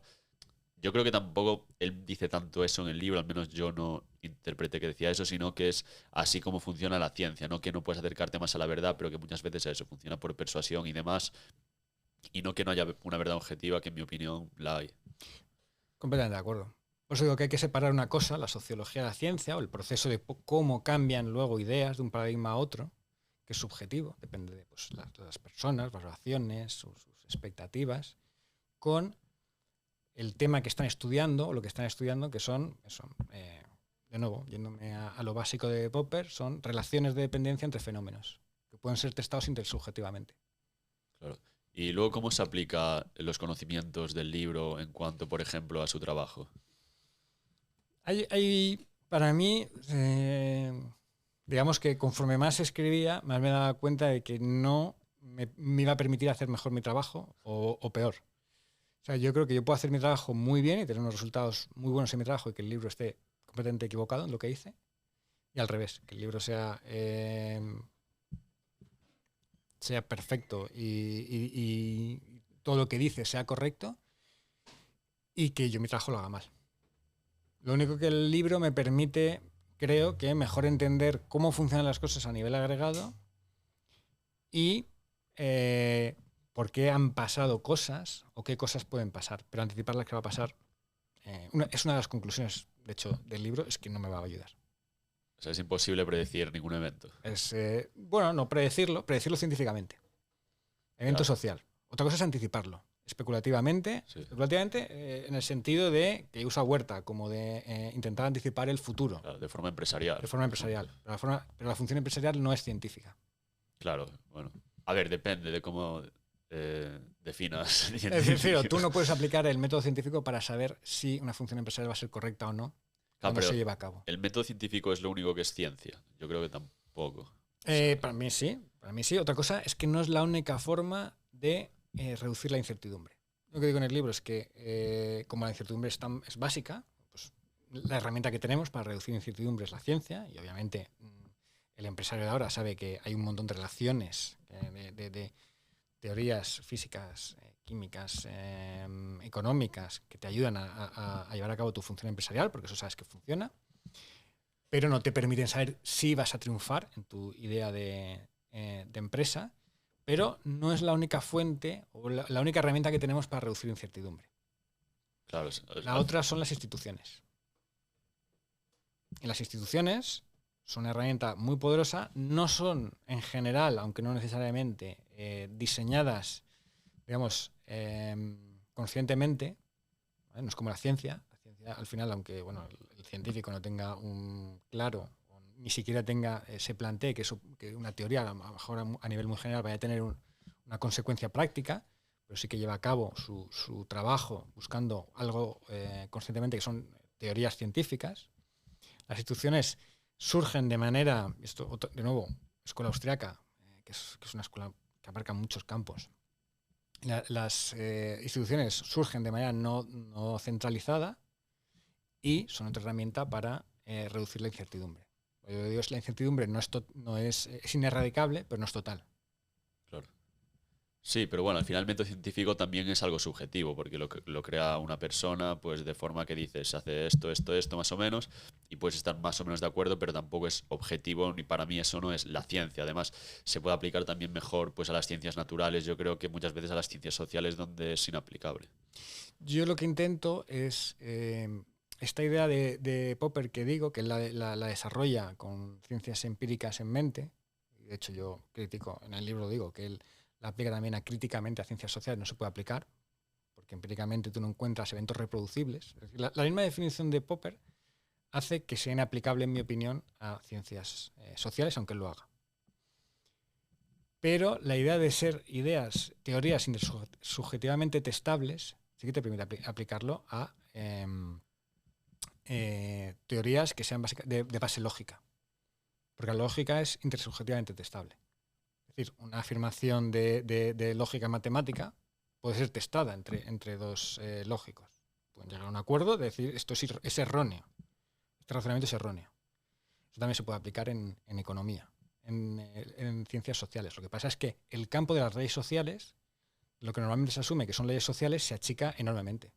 Yo creo que tampoco él dice tanto eso en el libro, al menos yo no interpreté que decía eso, sino que es así como funciona la ciencia, ¿no? Que no puedes acercarte más a la verdad, pero que muchas veces eso funciona por persuasión y demás, y no que no haya una verdad objetiva, que en mi opinión la hay. Completamente de acuerdo. Por eso digo que hay que separar una cosa, la sociología de la ciencia, o el proceso de cómo cambian luego ideas de un paradigma a otro, que es subjetivo, depende de las personas, valoraciones, sus expectativas, con el tema que están estudiando, o lo que están estudiando, que son de nuevo, yéndome a lo básico de Popper, son relaciones de dependencia entre fenómenos, que pueden ser testados intersubjetivamente. Claro. Y luego, ¿cómo se aplica los conocimientos del libro en cuanto, por ejemplo, a su trabajo? Para mí, digamos que conforme más escribía, más me daba cuenta de que no me iba a permitir hacer mejor mi trabajo o peor. O sea, yo creo que yo puedo hacer mi trabajo muy bien y tener unos resultados muy buenos en mi trabajo y que el libro esté completamente equivocado en lo que hice. Y al revés, que el libro sea perfecto y todo lo que dice sea correcto y que yo mi trabajo lo haga mal. Lo único que el libro me permite, creo que mejor entender cómo funcionan las cosas a nivel agregado y por qué han pasado cosas o qué cosas pueden pasar. Pero anticipar las que va a pasar es una de las conclusiones, de hecho, del libro, es que no me va a ayudar. O sea, es imposible predecir ningún evento. Bueno, no predecirlo científicamente. Evento Claro. social. Otra cosa es anticiparlo. Especulativamente, Sí. en el sentido de que usa Huerta, como de intentar anticipar el futuro, Claro, de forma empresarial. de forma empresarial. Pero la función empresarial no es científica. Claro, bueno. A ver, depende de cómo definas. Es decir, tú no puedes aplicar el método científico para saber si una función empresarial va a ser correcta o no cuando pero se lleva a cabo. el método científico es lo único que es ciencia. Yo creo que tampoco. Para mí sí. Otra cosa es que no es la única forma de reducir la incertidumbre. Lo que digo en el libro es que como la incertidumbre es básica, pues la herramienta que tenemos para reducir incertidumbre es la ciencia y obviamente el empresario de ahora sabe que hay un montón de relaciones, de teorías físicas, químicas, económicas que te ayudan a llevar a cabo tu función empresarial, porque eso sabes que funciona, pero no te permiten saber si vas a triunfar en tu idea de empresa, pero no es la única fuente o la única herramienta que tenemos para reducir incertidumbre. Claro, La otra son las instituciones. Y las instituciones son una herramienta muy poderosa, no son en general, aunque no necesariamente, diseñadas, digamos, conscientemente, ¿vale? No es como la ciencia. La ciencia, al final, aunque bueno, el científico no tenga un claro, o ni siquiera se plantee que una teoría, a lo mejor a nivel muy general, vaya a tener una consecuencia práctica, pero sí que lleva a cabo su trabajo buscando algo conscientemente, que son teorías científicas. Las instituciones surgen de manera, de nuevo, escuela austriaca, que es una escuela que abarca muchos campos. Las instituciones surgen de manera no centralizada y son otra herramienta para reducir la incertidumbre. Yo digo, la incertidumbre es ineradicable, pero no es total. Claro. Sí, pero bueno, al final el método científico también es algo subjetivo, porque lo crea una persona, pues de forma que dices, hace esto, más o menos, y puedes estar más o menos de acuerdo, pero tampoco es objetivo, ni para mí eso no es la ciencia. Además, se puede aplicar también mejor pues, a las ciencias naturales, yo creo que muchas veces a las ciencias sociales donde es inaplicable. Yo lo que intento es esta idea de Popper que digo, que la desarrolla con ciencias empíricas en mente. De hecho, yo critico, en el libro digo que él la aplica también críticamente a ciencias sociales, no se puede aplicar, porque empíricamente tú no encuentras eventos reproducibles. Es decir, la misma definición de Popper hace que sea inaplicable, en mi opinión, a ciencias sociales, aunque él lo haga. Pero la idea de ser teorías intersubjetivamente testables, sí que te permite aplicarlo a teorías que sean de base lógica. Porque la lógica es intersubjetivamente testable. Es decir, una afirmación de lógica matemática puede ser testada entre dos lógicos. Pueden llegar a un acuerdo de decir esto es erróneo. Este razonamiento es erróneo. Eso también se puede aplicar en economía, en ciencias sociales. Lo que pasa es que el campo de las leyes sociales, lo que normalmente se asume que son leyes sociales, se achica enormemente.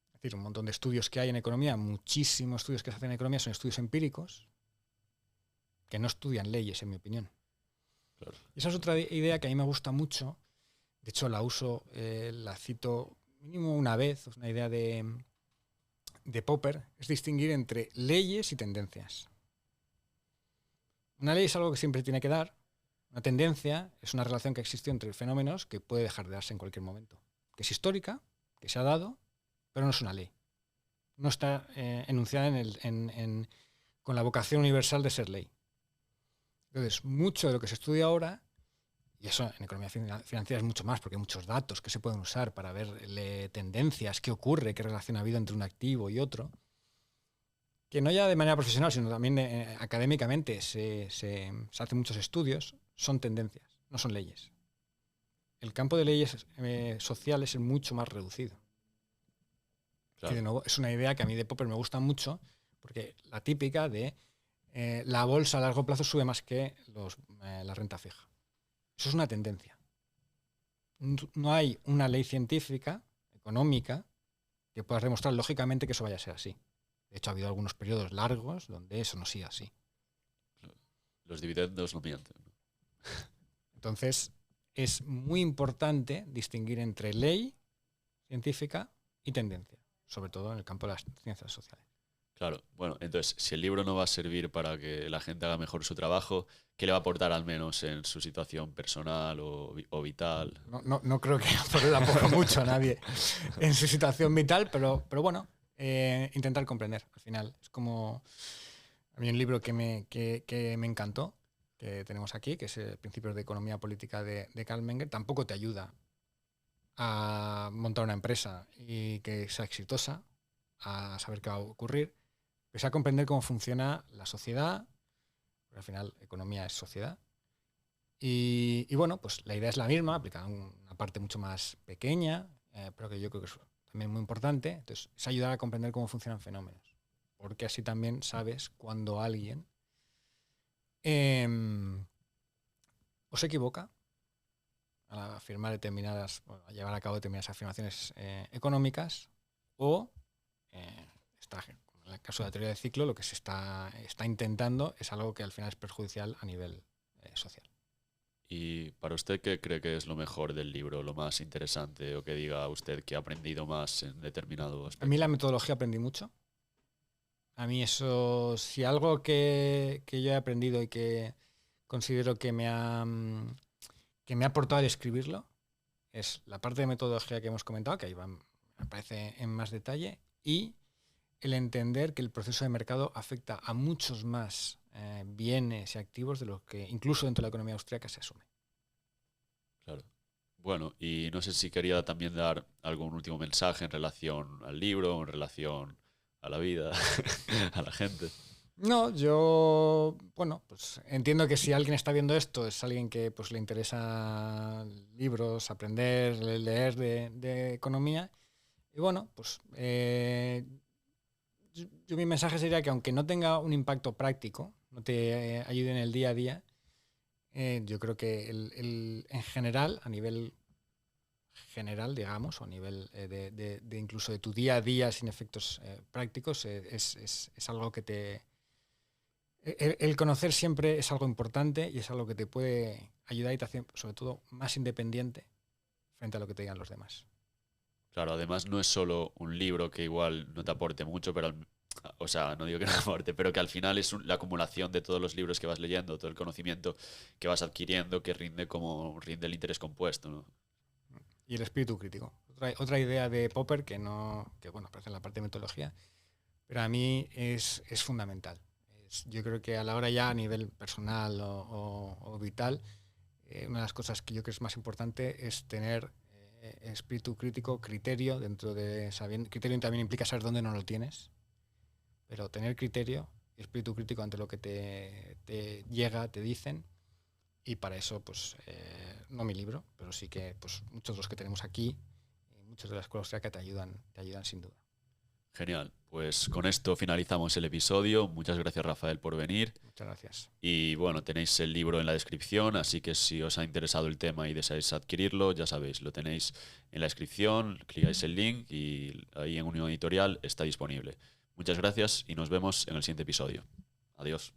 Es decir, un montón de estudios que hay en economía, muchísimos estudios que se hacen en economía son estudios empíricos que no estudian leyes, en mi opinión. Claro. Y esa es otra idea que a mí me gusta mucho. De hecho, la uso, la cito mínimo una vez. Es una idea de Popper. Es distinguir entre leyes y tendencias. Una ley es algo que siempre tiene que dar. Una tendencia es una relación que existe entre fenómenos que puede dejar de darse en cualquier momento. Que es histórica, que se ha dado, pero no es una ley. no está enunciada con la vocación universal de ser ley. Entonces, mucho de lo que se estudia ahora, y eso en economía financiera es mucho más, porque hay muchos datos que se pueden usar para ver tendencias, qué ocurre, qué relación ha habido entre un activo y otro, que no ya de manera profesional, sino también académicamente se hacen muchos estudios, son tendencias, no son leyes. El campo de leyes sociales es mucho más reducido. Claro. Y de nuevo, es una idea que a mí de Popper me gusta mucho, porque la típica de la bolsa a largo plazo sube más que la renta fija. Eso es una tendencia. No hay una ley científica, económica, que pueda demostrar lógicamente que eso vaya a ser así. De hecho, ha habido algunos periodos largos donde eso no ha sido así. Los dividendos no mienten. Entonces, es muy importante distinguir entre ley científica y tendencia, sobre todo en el campo de las ciencias sociales. Claro, bueno, entonces, si el libro no va a servir para que la gente haga mejor su trabajo, ¿qué le va a aportar al menos en su situación personal o vital? No creo que aporte mucho a nadie en su situación vital, pero bueno, intentar comprender. Al final, es como... A mí un libro que me encantó, que tenemos aquí, que es Principios de Economía Política de Carl Menger, tampoco te ayuda a montar una empresa y que sea exitosa, a saber qué va a ocurrir, pues a comprender cómo funciona la sociedad, porque al final economía es sociedad. Y bueno, pues la idea es la misma, aplicada a una parte mucho más pequeña, pero que yo creo que es también muy importante. Entonces, es ayudar a comprender cómo funcionan fenómenos, porque así también sabes cuando alguien o se equivoca al afirmar a llevar a cabo determinadas afirmaciones económicas, o en el caso de la teoría del ciclo, lo que se está intentando es algo que al final es perjudicial a nivel social. ¿Y para usted qué cree que es lo mejor del libro, lo más interesante, o que diga usted que ha aprendido más en determinado aspecto? A mí la metodología aprendí mucho. A mí eso, si algo que yo he aprendido y que considero que me ha aportado al escribirlo, es la parte de metodología que hemos comentado, que ahí me aparece en más detalle, y el entender que el proceso de mercado afecta a muchos más bienes y activos de los que incluso dentro de la economía austríaca se asume. Claro. Bueno, y no sé si quería también dar algún último mensaje en relación al libro, en relación a la vida, a la gente. No, yo, bueno, pues entiendo que si alguien está viendo esto es alguien que pues le interesa libros, aprender, leer de economía. Y bueno, pues yo mi mensaje sería que aunque no tenga un impacto práctico, no te ayude en el día a día, yo creo que en general, a nivel general, digamos, o a nivel de incluso de tu día a día sin efectos prácticos, es algo que te... El conocer siempre es algo importante y es algo que te puede ayudar y te hace, sobre todo, más independiente frente a lo que te digan los demás. Claro, además no es solo un libro que igual no te aporte mucho, pero, o sea, no digo que no aporte, pero que al final es la acumulación de todos los libros que vas leyendo, todo el conocimiento que vas adquiriendo, que rinde como rinde el interés compuesto, ¿no? Y el espíritu crítico. Otra idea de Popper que bueno, aparece en la parte de metodología, pero a mí es fundamental. Yo creo que a la hora ya a nivel personal o vital, una de las cosas que yo creo que es más importante es tener espíritu crítico, criterio dentro de sabiendo. Criterio también implica saber dónde no lo tienes, pero tener criterio y espíritu crítico ante lo que te llega, te dicen. Y para eso, pues, no mi libro, pero sí que pues, muchos de los que tenemos aquí, muchos de las cosas que te ayudan sin duda. Genial. Pues con esto finalizamos el episodio. Muchas gracias, Rafael, por venir. Muchas gracias. Y bueno, tenéis el libro en la descripción, así que si os ha interesado el tema y deseáis adquirirlo, ya sabéis, lo tenéis en la descripción, clicáis el link y ahí en Unión Editorial está disponible. Muchas gracias y nos vemos en el siguiente episodio. Adiós.